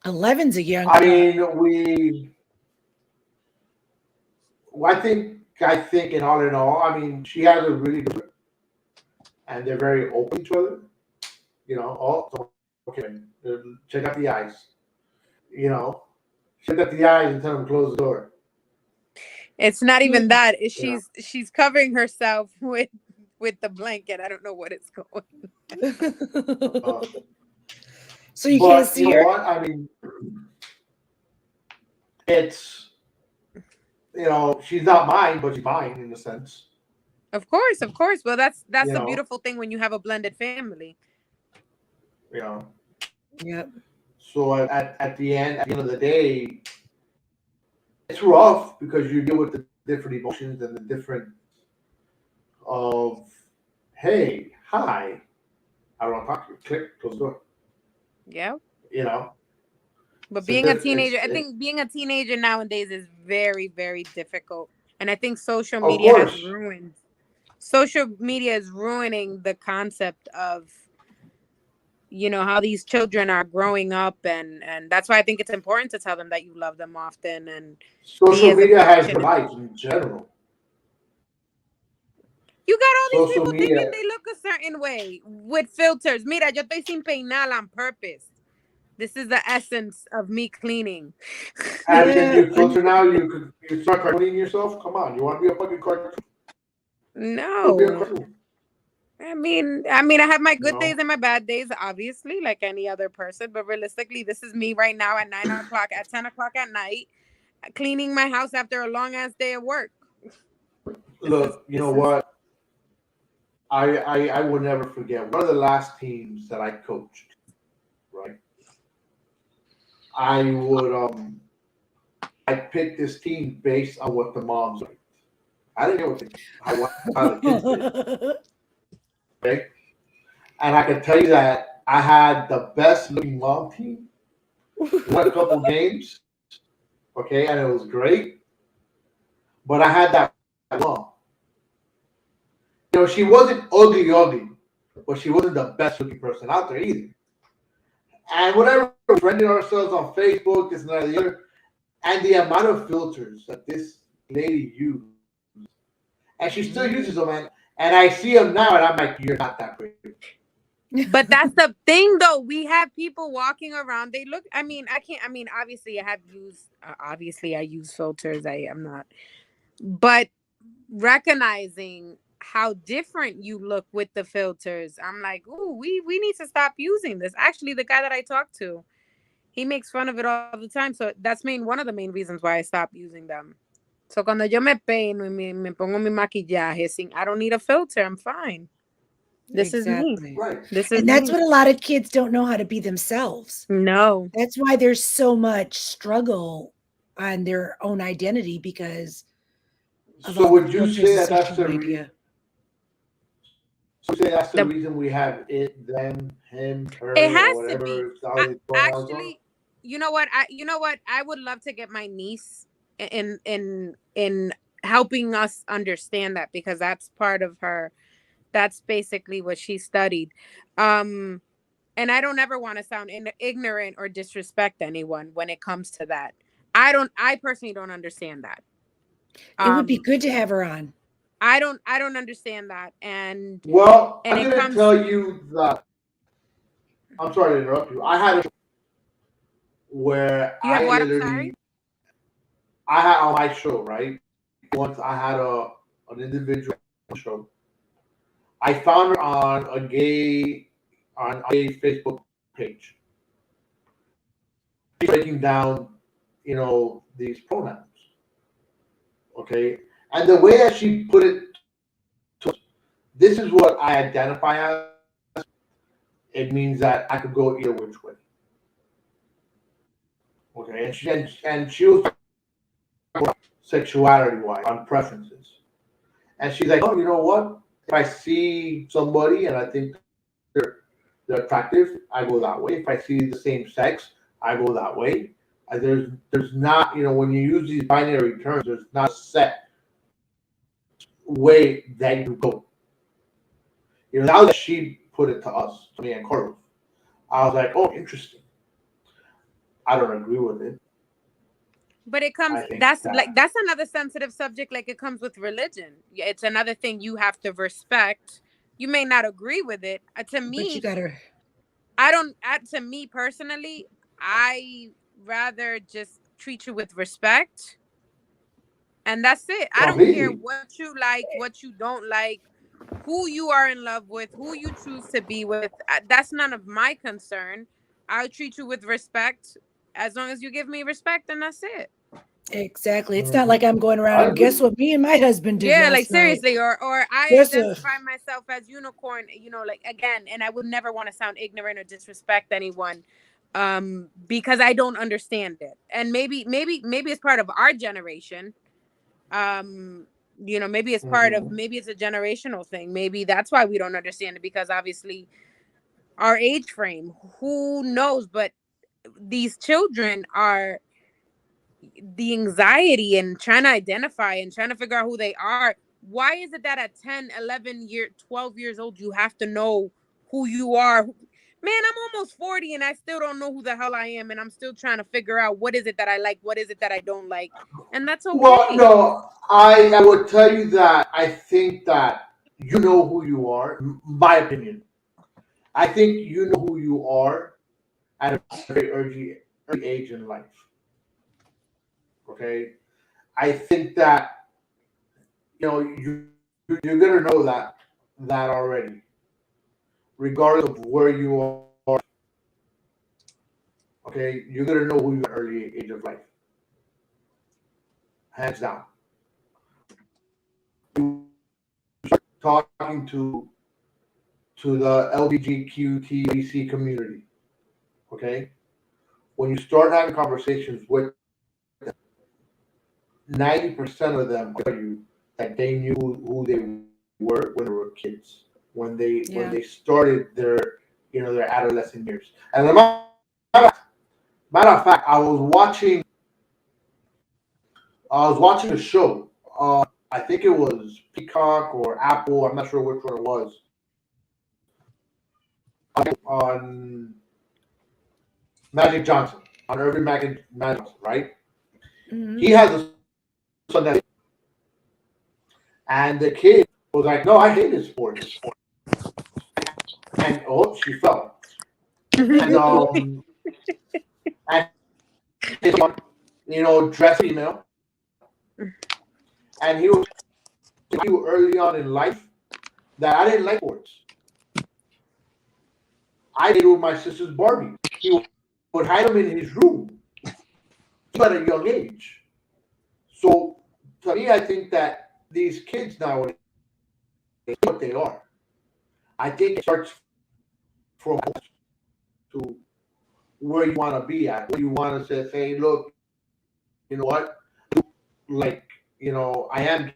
11's a young. I mean, I think in all, I mean, she has a really good, and they're very open to each other. You know, okay, check out the eyes. You know, check out the eyes and tell them to close the door. It's not even that. Yeah. She's covering herself with the blanket. I don't know what it's called. So you But can't see you know her. what? I mean, it's she's not mine, but she's mine in a sense. Of course. Well, that's You the know. beautiful thing when you have a blended family. You know. Yep. So at the end of the day, it's rough because you deal with the different emotions and the different of, hey, hi, I don't want to talk to you. Click, close the door. Yeah. You know. But So being a that- teenager, I it's- think being a teenager nowadays is very, very difficult. And I think social Of media has course. ruined. Social media is ruining the concept of, how these children are growing up, and that's why I think it's important to tell them that you love them often and Social as media has affectionate. lives in general. you got all these Social people media- thinking they look a certain way with filters. Mira, yo estoy sin peinar on purpose. This is the essence of me cleaning. And Yeah, then you filter now, you start cartooning yourself. Come on, you want to be a fucking cartoon? Be a No. cartoon. I mean, I have my good No. days and my bad days, obviously, like any other person. But realistically, this is me right now at 9 o'clock, at 10 o'clock at night, cleaning my house after a long ass day of work. Look, you know what? I will never forget one of the last teams that I coached. Right, I would I picked this team based on what the moms liked. I didn't know how the kids did. Okay, And I can tell you that I had the best looking mom team. Won a couple games, okay, and it was great. But I had that mom. She wasn't ugly, but she wasn't the best looking person out there either. And whatever, we friended ourselves on Facebook, this and that, and the other, and the amount of filters that this lady used, and she still uses them, and I see them now, and I'm like, you're not that pretty. But that's the thing, though. We have people walking around. They look. I mean, I can't. I mean, obviously, I have used. Obviously, I use filters. I am not. But recognizing how different you look with the filters, I'm like, ooh, we need to stop using this. Actually, the guy that I talked to, he makes fun of it all the time. So that's one of the main reasons why I stopped using them. So cuando yo me peino y me pongo mi maquillaje, I don't need a filter. I'm fine. This is me. Right. This is And that's me. what a lot of kids don't know how to be themselves. No. That's why there's so much struggle on their own identity because of So all would the you filters say of that that's social the media. the reason we have it, them, him, her, It has or to be. whatever Actually, you know what? I would love to get my niece in helping us understand that, because that's part of her. That's basically what she studied. And I don't ever want to sound ignorant or disrespect anyone when it comes to that. I personally don't understand that. It would be good to have her on. I don't understand that. And well, and I'm it going to comes tell you that. I'm sorry to interrupt you. I had a where You have I what? I'm literally, sorry? I had on my show, right? Once I had an individual show. I found her on a gay Facebook page. She's breaking down, these pronouns. Okay, and the way that she put it, this is what I identify as. It means that I could go either which way. Okay, and she was sexuality wise on preferences, and she's like, oh, you know what? If I see somebody and I think they're attractive, I go that way. If I see the same sex, I go that way. There's not, when you use these binary terms, there's not a set way that you go. Now that she put it to us, to me and Carlos, I was like, oh, interesting. I don't agree with it. But it comes, that's another sensitive subject. Like, it comes with religion. It's another thing you have to respect. You may not agree with it. To me, but you gotta. To me personally, I rather just treat you with respect, and that's it. I don't care what you like, what you don't like, who you are in love with, who you choose to be with. That's none of my concern. I'll treat you with respect. As long as you give me respect, and that's it. Exactly. It's not like I'm going around and guess what me and my husband did. Yeah, last like seriously, night. or I identify myself as unicorn, like, again, and I would never want to sound ignorant or disrespect anyone, because I don't understand it. And maybe it's part of our generation. Maybe it's part of, maybe it's a generational thing. Maybe that's why we don't understand it, because obviously our age frame, who knows? But these children are, the anxiety and trying to identify and trying to figure out who they are. Why is it that at 10, 11 12 years old, you have to know who you are? Man, I'm almost 40 and I still don't know who the hell I am. And I'm still trying to figure out what is it that I like, what is it that I don't like. And that's okay. Well, no, I would tell you that I think that you know who you are. My opinion. I think you know who you are at a very early age in life. Okay, I think that you're gonna know that already, regardless of where you are. Okay, you're gonna know who you are at early age of life, hands down. Talking to the LGBTQ community, okay, when you start having conversations with 90% of them tell you that they knew who they were when they were kids. when they Yeah. started their their adolescent years. And as a matter of fact, I was watching a show. I think it was Peacock or Apple. I'm not sure which one it was. On Magic Johnson, on Irving Magic Johnson, right? Mhm. He has a son that, and the kid was like, "No, I hated sports," and oh, she fell, and and dressed female, and he was early on in life that I didn't like sports. I did with my sister's Barbie. He would hide them in his room at a young age. So to me, I think that these kids nowadays, what they are, I think it starts from to where you want to be at. Where you want to say, hey, look, you know what? Like, I am.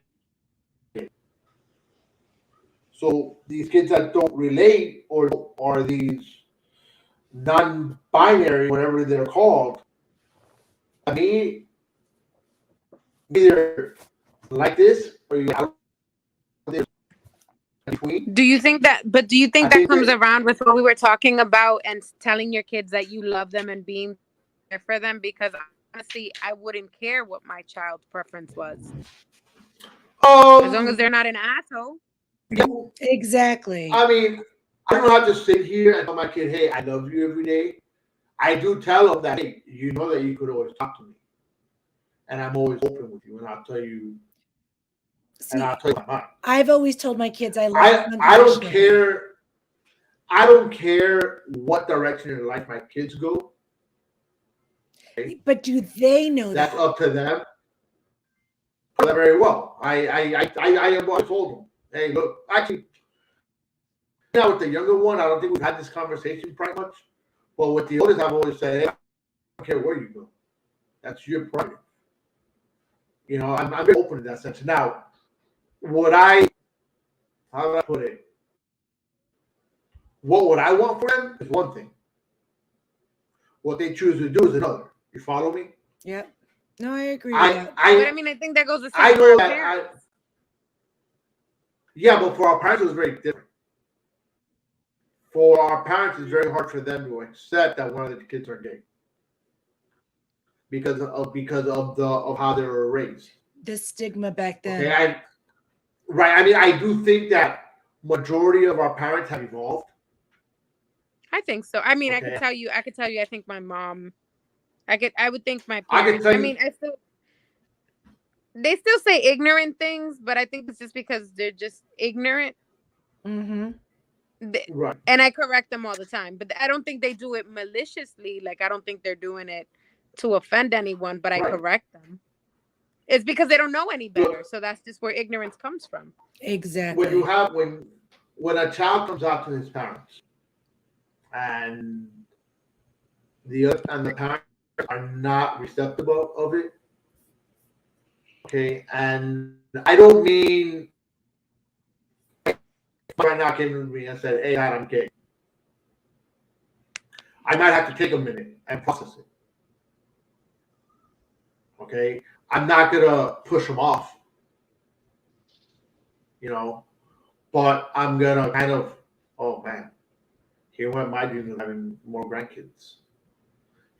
So these kids that don't relate or are these non-binary, whatever they're called, I mean, either like this or you out there between. Do you think that I that think comes that, around with what we were talking about and telling your kids that you love them and being there for them? Because honestly, I wouldn't care what my child's preference was. As long as they're not an asshole. Exactly. I mean, I don't have to sit here and tell my kid, hey, I love you every day. I do tell them that, hey, you know that you could always talk to me. And I'm always open with you, and I'll tell you, See, my mind. I've always told my kids I love them I don't unconditionally. care. I don't care what direction in life my kids go. But do they know That's that? up to them. Very well. I told them, hey, look, actually, now with the younger one, I don't think we've had this conversation pretty much. But with the oldest, I've always said, hey, I don't care where you go. That's your prerogative. I'm very open in that sense. Now, how would I put it? What would I want for them is one thing. What they choose to do is another. You follow me? Yep. No, I agree with But that. I mean, I think that goes the same I for know our that. parents. Yeah, but for our parents, it was very different. For our parents, it's very hard for them to accept that one of the kids are gay because of how they were raised. The stigma back then. Okay, right. I mean, I do think that majority of our parents have evolved. I think so. I mean, Okay. I could tell you. I think my mom. I would think my I parents. could tell I you. mean, they still say ignorant things, but I think it's just because they're just ignorant. Mm-hmm. Right. And I correct them all the time, but I don't think they do it maliciously. Like, I don't think they're doing it to offend anyone, but I Right. correct them. It's because they don't know any better. Look. So that's just where ignorance comes from. Exactly. When a child comes out to his parents and the parents are not receptive of it, okay, and I don't mean right now came to me and said, hey, Dad, I'm gay. I might have to take a minute and process it. Okay? I'm not going to push them off, but I'm going to kind of, oh, man, here went my dream of having more grandkids.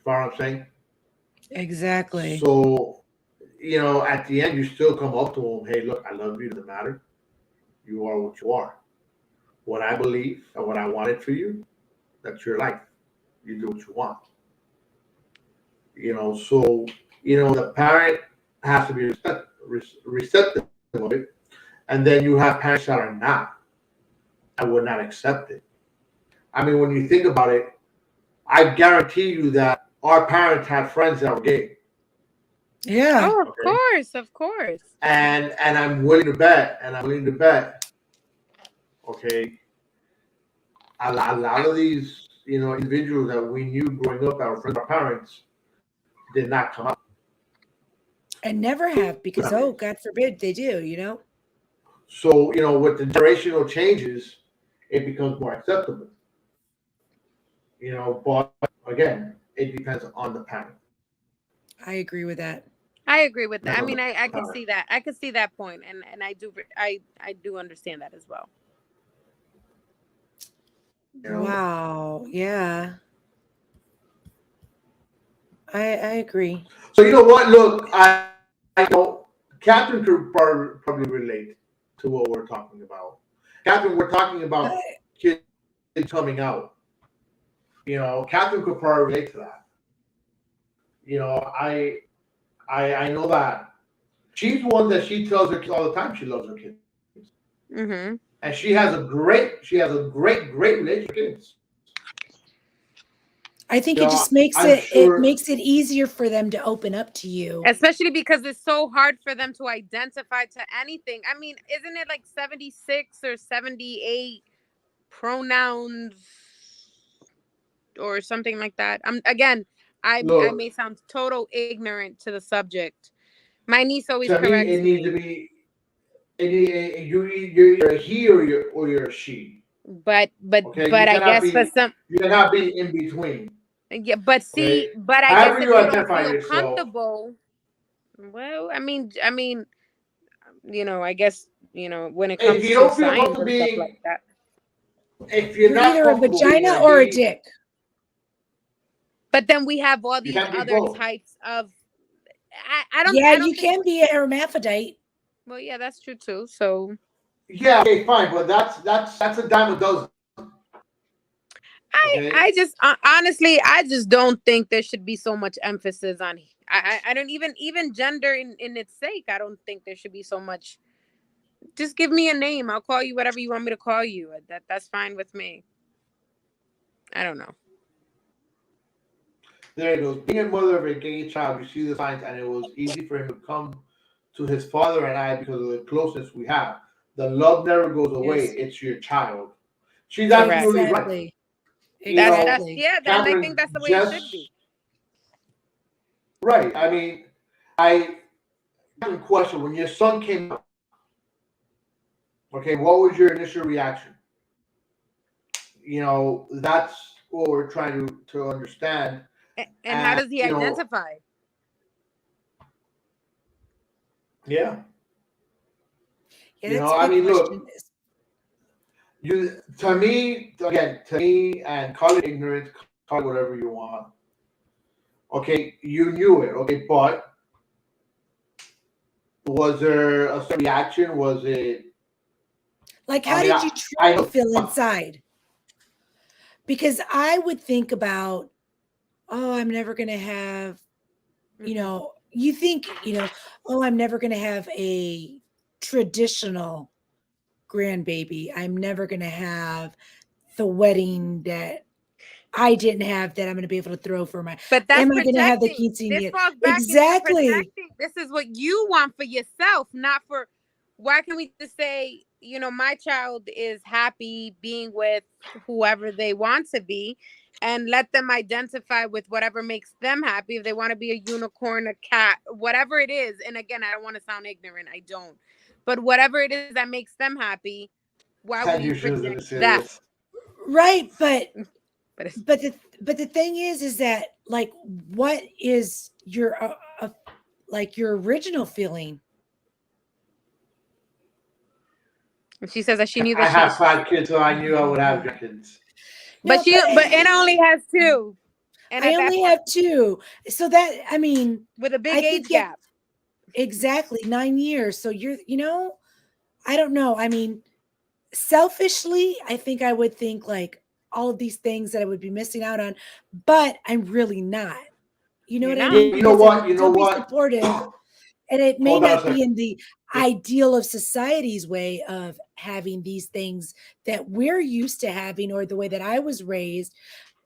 You know what I'm saying? Exactly. So, at the end, you still come up to them, hey, look, I love you, doesn't matter. You are what you are. What I believe and what I wanted for you, that's your life. You do what you want. So, the parent has to be receptive of it. And then you have parents that are not. I would not accept it. I mean, when you think about it, I guarantee you that our parents had friends that were gay. Yeah. Oh, of course. And I'm willing to bet, okay, a lot of these, individuals that we knew growing up, our friends, our parents, did not come out. And never have, because, God forbid they do, So, with the generational changes, it becomes more acceptable. But again, it depends on the parent. I agree with that. I agree with that. Depends I on mean, the I can parent. see that. I can see that point, and I do understand that as well. Wow. Yeah. I agree. So you know what? Look, I know Catherine could probably relate to what we're talking about. Catherine, we're talking about kids coming out. Catherine could probably relate to that. I know that she's one that she tells her kids all the time she loves her kids, Mm-hmm. and she has a great relationship with kids. I think it just I'm sure. makes it easier for them to open up to you. Especially because it's so hard for them to identify to anything. I mean, isn't it like 76 or 78 pronouns or something like that? I Look, may sound total ignorant to the subject. My niece always to me, corrects it needs to me. be. You're either a he or you're a she. But Okay, I guess for some, you cannot be in between. yeah, but Okay, see, but I guess however if you you don't identify feel yourself. comfortable, well, I guess, when it If comes you to don't feel signs comfortable and stuff like being, that. if you're You're not either a comfortable being vagina a or a he, dick. But then we have all you these can't be other both. types of, Yeah, I you don't think, can be a hermaphrodite. well, yeah, that's true too. So Yeah, okay, fine, but that's a dime a dozen. Okay, I just honestly, I just don't think there should be so much emphasis on. I don't even gender in its sake. I don't think there should be so much. Just give me a name. I'll call you whatever you want me to call you. That's fine with me. I don't know. there it goes. Being a mother of a gay child, you see the signs, and it was easy for him to come to his father and I because of the closeness we have. The love never goes away. Yes. It's your child. She's Correct. absolutely right. Exactly. That's Exactly. yeah. And I think Catherine that's the way it should just be. right. I mean, I have a question. When your son came out, okay, what was your initial reaction? That's what we're trying to understand. And how does he You know, identify? yeah. Yeah, that's a I good mean, question. look, to me, and call it ignorance, call it whatever you want. Okay, you knew it. Okay, but was there a certain reaction? Was it? Like, I how mean, did you I truly know. feel inside? Because I would think about, oh, I'm never going to have, you think, oh, I'm never going to have a traditional grandbaby. I'm never going to have the wedding that I didn't have that I'm going to be able to throw for my. But that's Am I going to have the projecting. This quinceañera? falls back into Exactly. projecting. This is what you want for yourself, not for. Why can we just say, my child is happy being with whoever they want to be, and let them identify with whatever makes them happy. If they want to be a unicorn, a cat, whatever it is. And again, I don't want to sound ignorant. I don't. But whatever it is that makes them happy, why would You you shouldn't project say that? this. Right, but But the thing is that, like, what is your like your original feeling? and she says that she knew I that she. have 5 kids, so I knew I would have kids. No, But Anna only has 2. And I at that only point, have 2. So that, I mean, with a big I age think, yeah, gap. exactly 9 years. So you're, I don't know. I mean, selfishly, I think I would think like all of these things that I would be missing out on, but I'm really not. You know You're what I not. mean? You know Because I what? would You know still be what? supportive, and it may Hold on a not be second. in the ideal of society's way of having these things that we're used to having or the way that I was raised,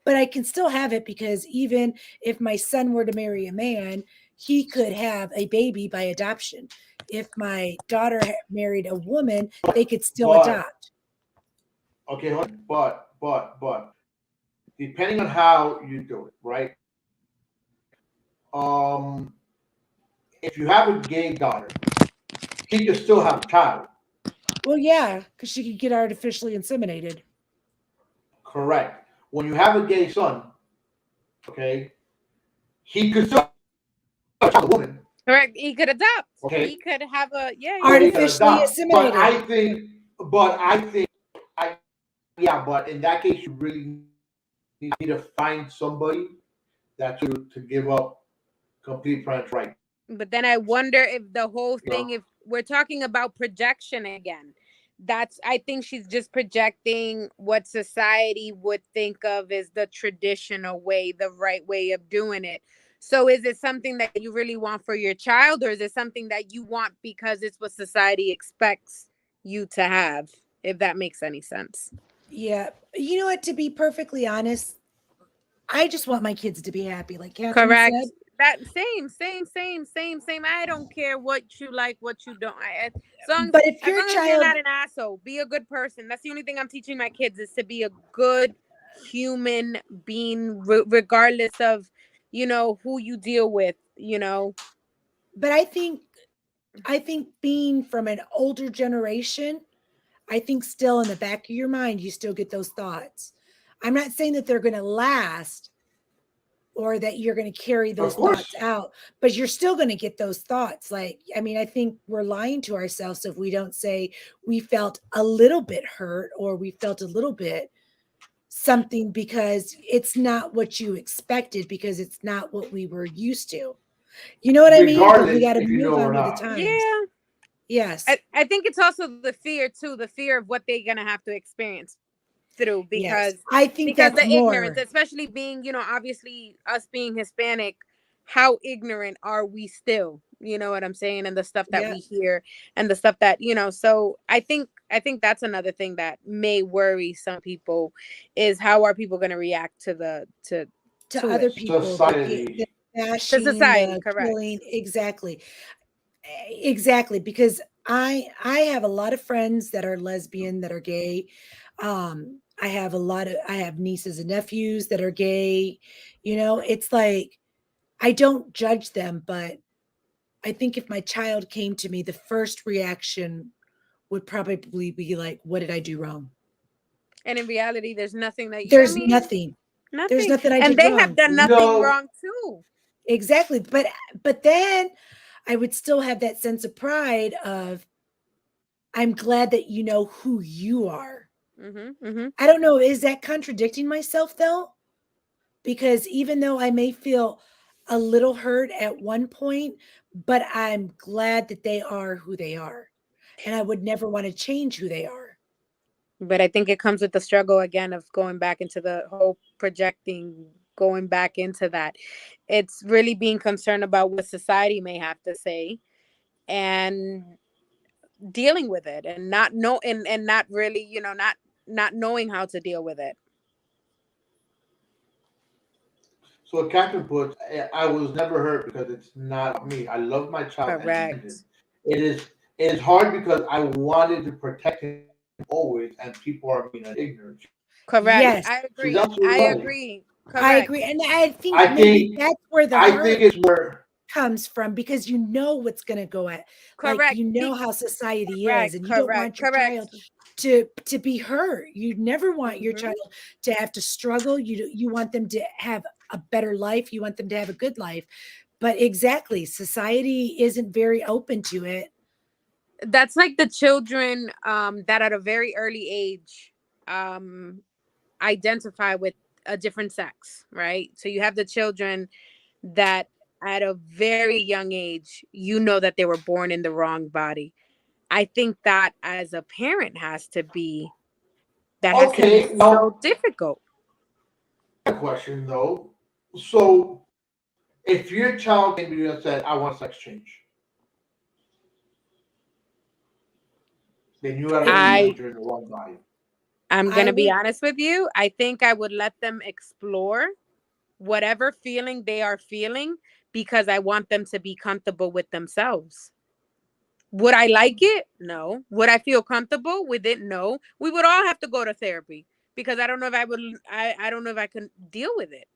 but I can still have it because even if my son were to marry a man, he could have a baby by adoption. If my daughter married a woman, they could still But adopt. okay, hold on. But depending on how you do it, right? If you have a gay daughter, she can still have a child. Well, yeah, because she could get artificially inseminated. Correct. When you have a gay son, okay, he could still have a woman, Correct. He could adopt. okay, He could have a or he could Artificially adopt. assimilated. But I think, yeah, but in that case, you really need to find somebody that to give up complete parental rights. But then I wonder if the whole You thing, know, if we're talking about projection again, I think she's just projecting what society would think of as the traditional way, the right way of doing it. So is it something that you really want for your child, or is it something that you want because it's what society expects you to have? If that makes any sense. Yeah. You know what? To be perfectly honest, I just want my kids to be happy, like Catherine Correct. said. That same. I don't care what you like, what you don't. As long But if as your long as you're child, not an asshole, be a good person. That's the only thing I'm teaching my kids, is to be a good human being, regardless of, who you deal with. but I think being from an older generation, I think still in the back of your mind, you still get those thoughts. I'm not saying that they're going to last or that you're going to carry of those course, thoughts out, but you're still going to get those thoughts. Like, I mean, I think we're lying to ourselves if we don't say we felt a little bit hurt or we felt a little bit something, because it's not what you expected, because it's not what we were used to. You know what I mean? But we regardless got to if you move know or on with the not. times. Yeah. Yes. I think it's also the fear too, the fear of what they're gonna have to experience through, Yes. because I think because that's the ignorance, more. especially being, obviously us being Hispanic, how ignorant are we still? You know what I'm saying? And the stuff that Yeah. we hear, and the stuff that, so I think that's another thing that may worry some people, is how are people going to react To to other it? people, the Society. To bashing, society, the correct. killing. Exactly, because I have a lot of friends that are lesbian, that are gay. I have nieces and nephews that are gay. It's like, I don't judge them, but I think if my child came to me, the first reaction would probably be like, what did I do wrong? And in reality, there's nothing that I There's mean, nothing. There's nothing. nothing I And did they have wrong. done nothing No, wrong too. Exactly. But then I would still have that sense of pride of, I'm glad that you know who you are. Mm-hmm. I don't know, is that contradicting myself though? Because even though I may feel a little hurt at one point, but I'm glad that they are who they are. And I would never want to change who they are. But I think it comes with the struggle again of going back into the whole projecting, going back into that. It's really being concerned about what society may have to say, and dealing with it, and not really, not knowing how to deal with it. so Catherine puts, I was never hurt because it's not me. I love my child and Correct. it is hard because I wanted to protect him always, and people are being ignorant. Correct. Yes, I She's agree. I absolutely right. agree. I Correct. agree. And I think I maybe think that's where the I hurt think it's where comes from, because you know what's going to go at, like, Correct. you know how society is, Correct. and you don't Correct. want your Correct. child to be hurt. You never want your Hmm. child to have to struggle. You want them to have a better life. You want them to have a good life. But exactly, society isn't very open to it. That's like the children that at a very early age identify with a different sex, right? So you have the children that at a very young age, that they were born in the wrong body. I think that as a parent that has to be okay. so Well, difficult. a question though. So if your child came to you and said, "I want sex change," then you got to If believe you, I that you're in the wrong body. I'm I gonna be would, honest with you. I think I would let them explore whatever feeling they are feeling, because I want them to be comfortable with themselves. Would I like it? No. Would I feel comfortable with it? No. We would all have to go to therapy, because I don't know if I would. I don't know if I can deal with it.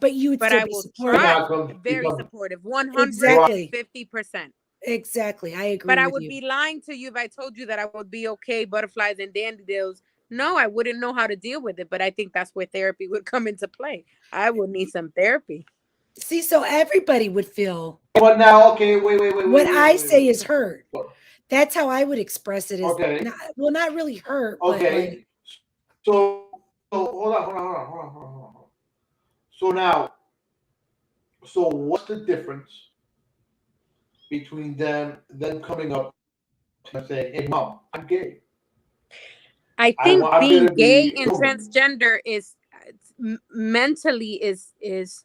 but you would But still I be will supportive. try. Become Very supportive. right. exactly. 150%. Exactly. I But agree I with would you. be lying to you if I told you that I would be okay, butterflies and dandelions, no, I wouldn't know how to deal with it. But I think that's where therapy would come into play. I would need some therapy. See, so everybody would feel But now, okay, wait. what I say is hurt. What? That's how I would express it. Is Okay. not really hurt. Okay. But like, So hold on. So now, so what's the difference between them coming up and saying, "Hey, mom, I'm gay." I think I'm being gonna gay be and open. transgender is mentally is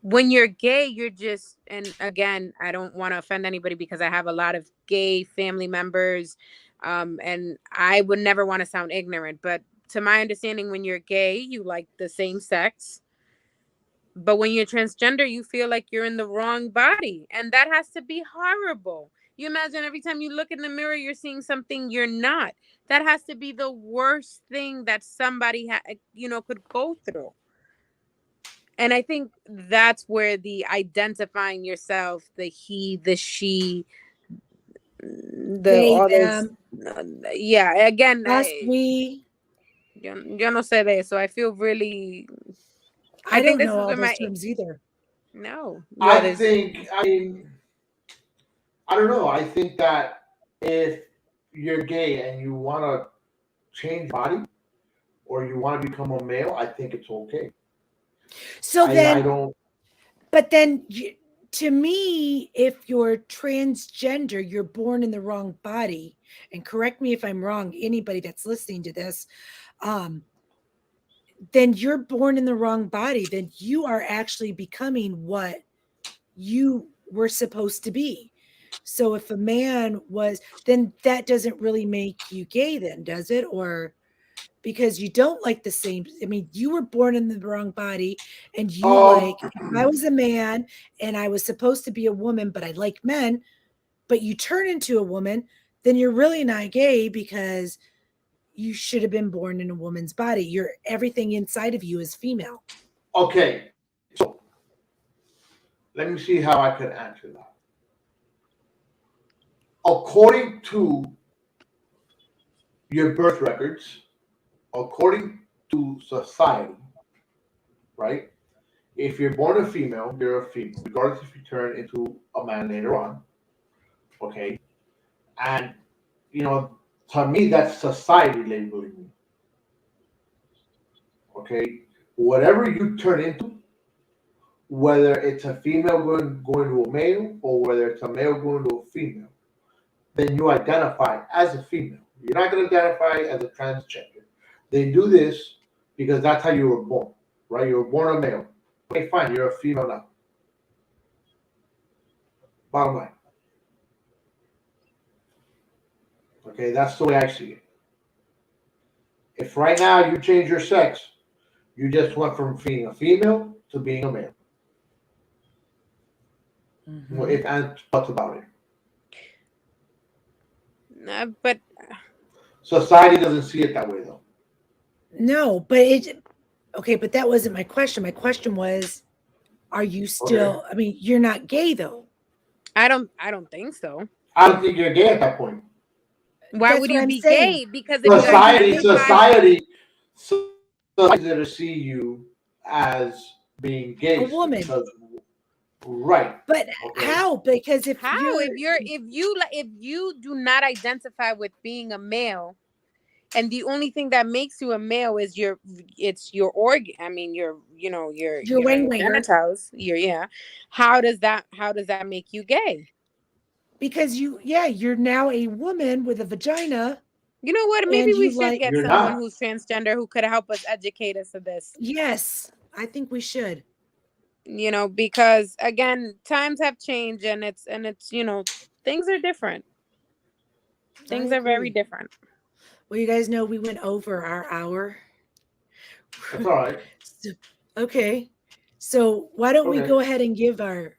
when you're gay, you're just, and again, I don't want to offend anybody because I have a lot of gay family members, and I would never want to sound ignorant, but to my understanding, when you're gay, you like the same sex. But when you're transgender, you feel like you're in the wrong body. And that has to be horrible. You imagine every time you look in the mirror, you're seeing something you're not. That has to be the worst thing that somebody could go through. And I think that's where the identifying yourself, the he, the she, they, all this. them, Yeah, again, us, we. yo no sé de eso. I feel really. I think don't this know is all where those my terms either. no. I there's- think, I mean, I don't know. I think that if you're gay and you want to change body or you want to become a male, I think it's okay. So I then, don't. but then to me, if you're transgender, you're born in the wrong body. And correct me if I'm wrong, anybody that's listening to this, then you're born in the wrong body. Then you are actually becoming what you were supposed to be. So if a man was, then that doesn't really make you gay, then, does it? Or because you don't like the same, I mean, you were born in the wrong body, and you like, if I was a man and I was supposed to be a woman, but I like men, but you turn into a woman, then you're really not gay because you should have been born in a woman's body. You're everything inside of you is female. Okay, so let me see how I can answer that. According to your birth records, according to society, right? If you're born a female, you're a female, regardless if you turn into a man later on. Okay, and to me, that's society labeling you. Okay, whatever you turn into, whether it's a female going to a male or whether it's a male going to a female, then you identify as a female. You're not going to identify as a transgender. They do this because that's how you were born, right? You were born a male. Okay, fine, you're a female now. Bottom line. Okay, that's the way I see it. If right now you change your sex, you just went from being a female to being a male. Mm-hmm. Well, if and what's about it? But society doesn't see it that way, though. No, but but that wasn't my question. My question was, are you still? Okay. I mean, you're not gay, though. I don't think so. I don't think you're gay at that point. Why would you be gay? Because society is going to see you as being gay, a woman. Right. But how? Because if you do not identify with being a male, and the only thing that makes you a male is your organ. I mean, your genitals. How does that make you gay? Because you're now a woman with a vagina. You know what? Maybe we should get someone who's transgender who could help us educate us of this. Yes, I think we should. Because again, times have changed, and it's things are different. Things are very different. Well, you guys know we went over our hour. That's all right. Okay. So why don't we go ahead and give our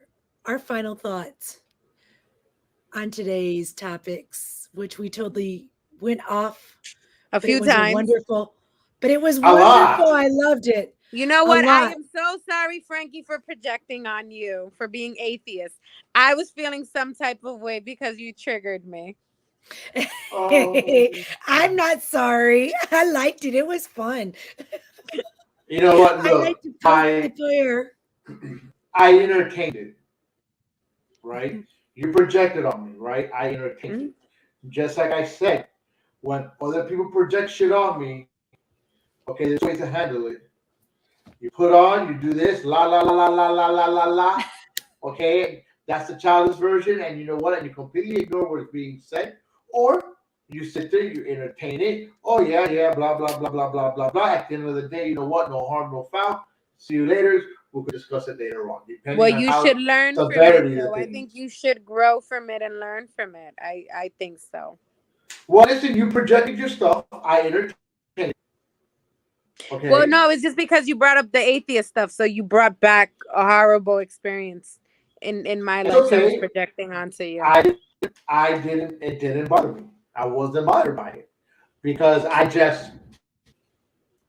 final thoughts on today's topics, which we totally went off a few times. Wonderful. But it was wonderful. I loved it. You know what? I am so sorry, Frankie, for projecting on you for being atheist. I was feeling some type of way because you triggered me. Oh, I'm not sorry. I liked it. It was fun. you know what? I like Look, to poke the bear. I entertained it, right? You projected on me, right? I entertained it. Just like I said, when other people project shit on me, okay, there's ways to handle it. You put on, you do this, la la la la la la la la la. Okay, that's the childish version, and you know what? And you completely ignore what is being said, or you sit there, you entertain it. Oh yeah, yeah, blah blah blah blah blah blah blah. At the end of the day, you know what? No harm, no foul. See you later. We could discuss it later on. Well, you should learn from it, though. I think you should grow from it and learn from it. I think so. Well, listen, you projected your stuff. I entertained it. Okay. Well, no, it's just because you brought up the atheist stuff, so you brought back a horrible experience in my life. Okay. I was projecting onto you. I didn't. It didn't bother me. I wasn't bothered by it because I just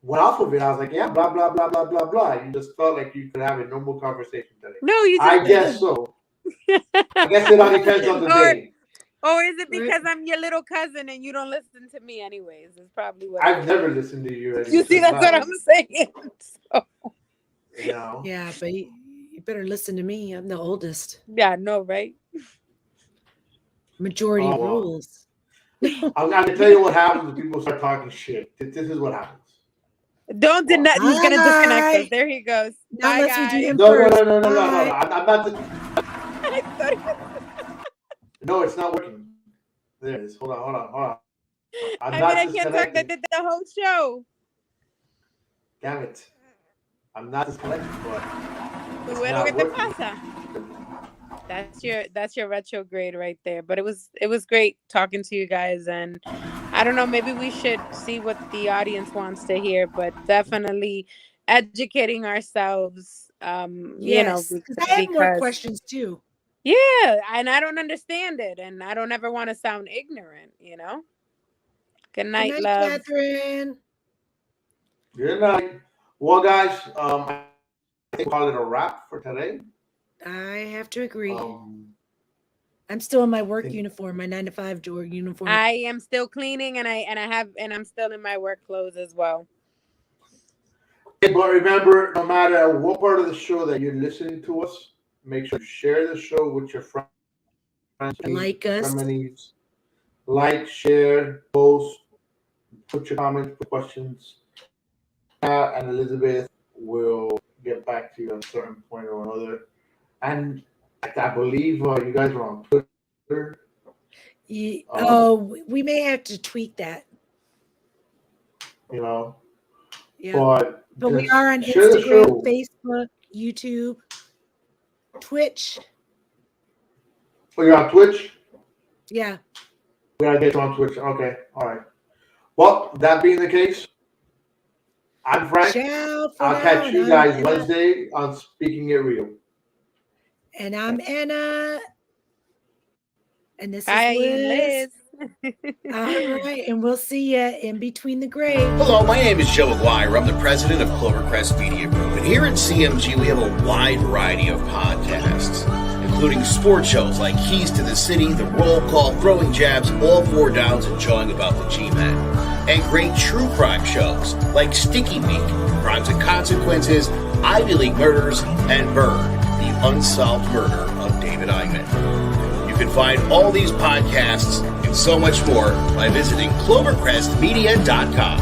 went off of it. I was like, yeah, blah blah blah blah blah blah. You just felt like you could have a normal conversation today. No, you. I guess so. I guess it all depends on the day. Or is it because I'm your little cousin and you don't listen to me anyways? It's probably what I've never listened to you. You see, that's what I'm saying. So. You know? Yeah, but you better listen to me. I'm the oldest. Yeah, no, right? Majority rules. I'm going to tell you what happens when people start talking shit. This is what happens. Don't deny. He's going to disconnect us. There he goes. Bye, guys. No. I'm not. No, it's not working. There it is. Hold on. I can't talk. I did the whole show. Damn it. I'm not disconnected, but Bueno, ¿qué te pasa? That's your retrograde right there. But it was great talking to you guys, and I don't know, maybe we should see what the audience wants to hear, but definitely educating ourselves. You know, because I have more questions too. Yeah, and I don't understand it, and I don't ever want to sound ignorant, you know? Good night, love. Catherine. Good night. Well, guys, I think we'll call it a wrap for today. I have to agree. I'm still in my work uniform, my 9-to-5 uniform. I am still cleaning, and I'm still in my work clothes as well. But remember, no matter what part of the show that you're listening to us, make sure you share the show with your friends. Like us. Families. Like, share, post, put your comments, put questions. And Elizabeth will get back to you at a certain point or another. And I believe you guys are on Twitter. We may have to tweak that. You know. Yeah. But we are on Instagram, Facebook, YouTube, Twitch. Oh, you're on Twitch? Yeah. We gotta get you on Twitch. Okay. All right. Well, that being the case, I'm Frank. I'll catch you guys Wednesday on Speaking It Real. And I'm Anna. And this is Liz. All right, and we'll see you in between the grades. Hello, my name is Joe Aguirre. I'm the president of Clovercrest Media Group. And here at CMG, we have a wide variety of podcasts, including sports shows like Keys to the City, The Roll Call, Throwing Jabs, All Four Downs, and Jawing About the G-Men. And great true crime shows like Sticky Week, Crimes and Consequences, Ivy League Murders, and Burn, the Unsolved Murder of David Eichmann. You can find all these podcasts and so much more by visiting clovercrestmedia.com.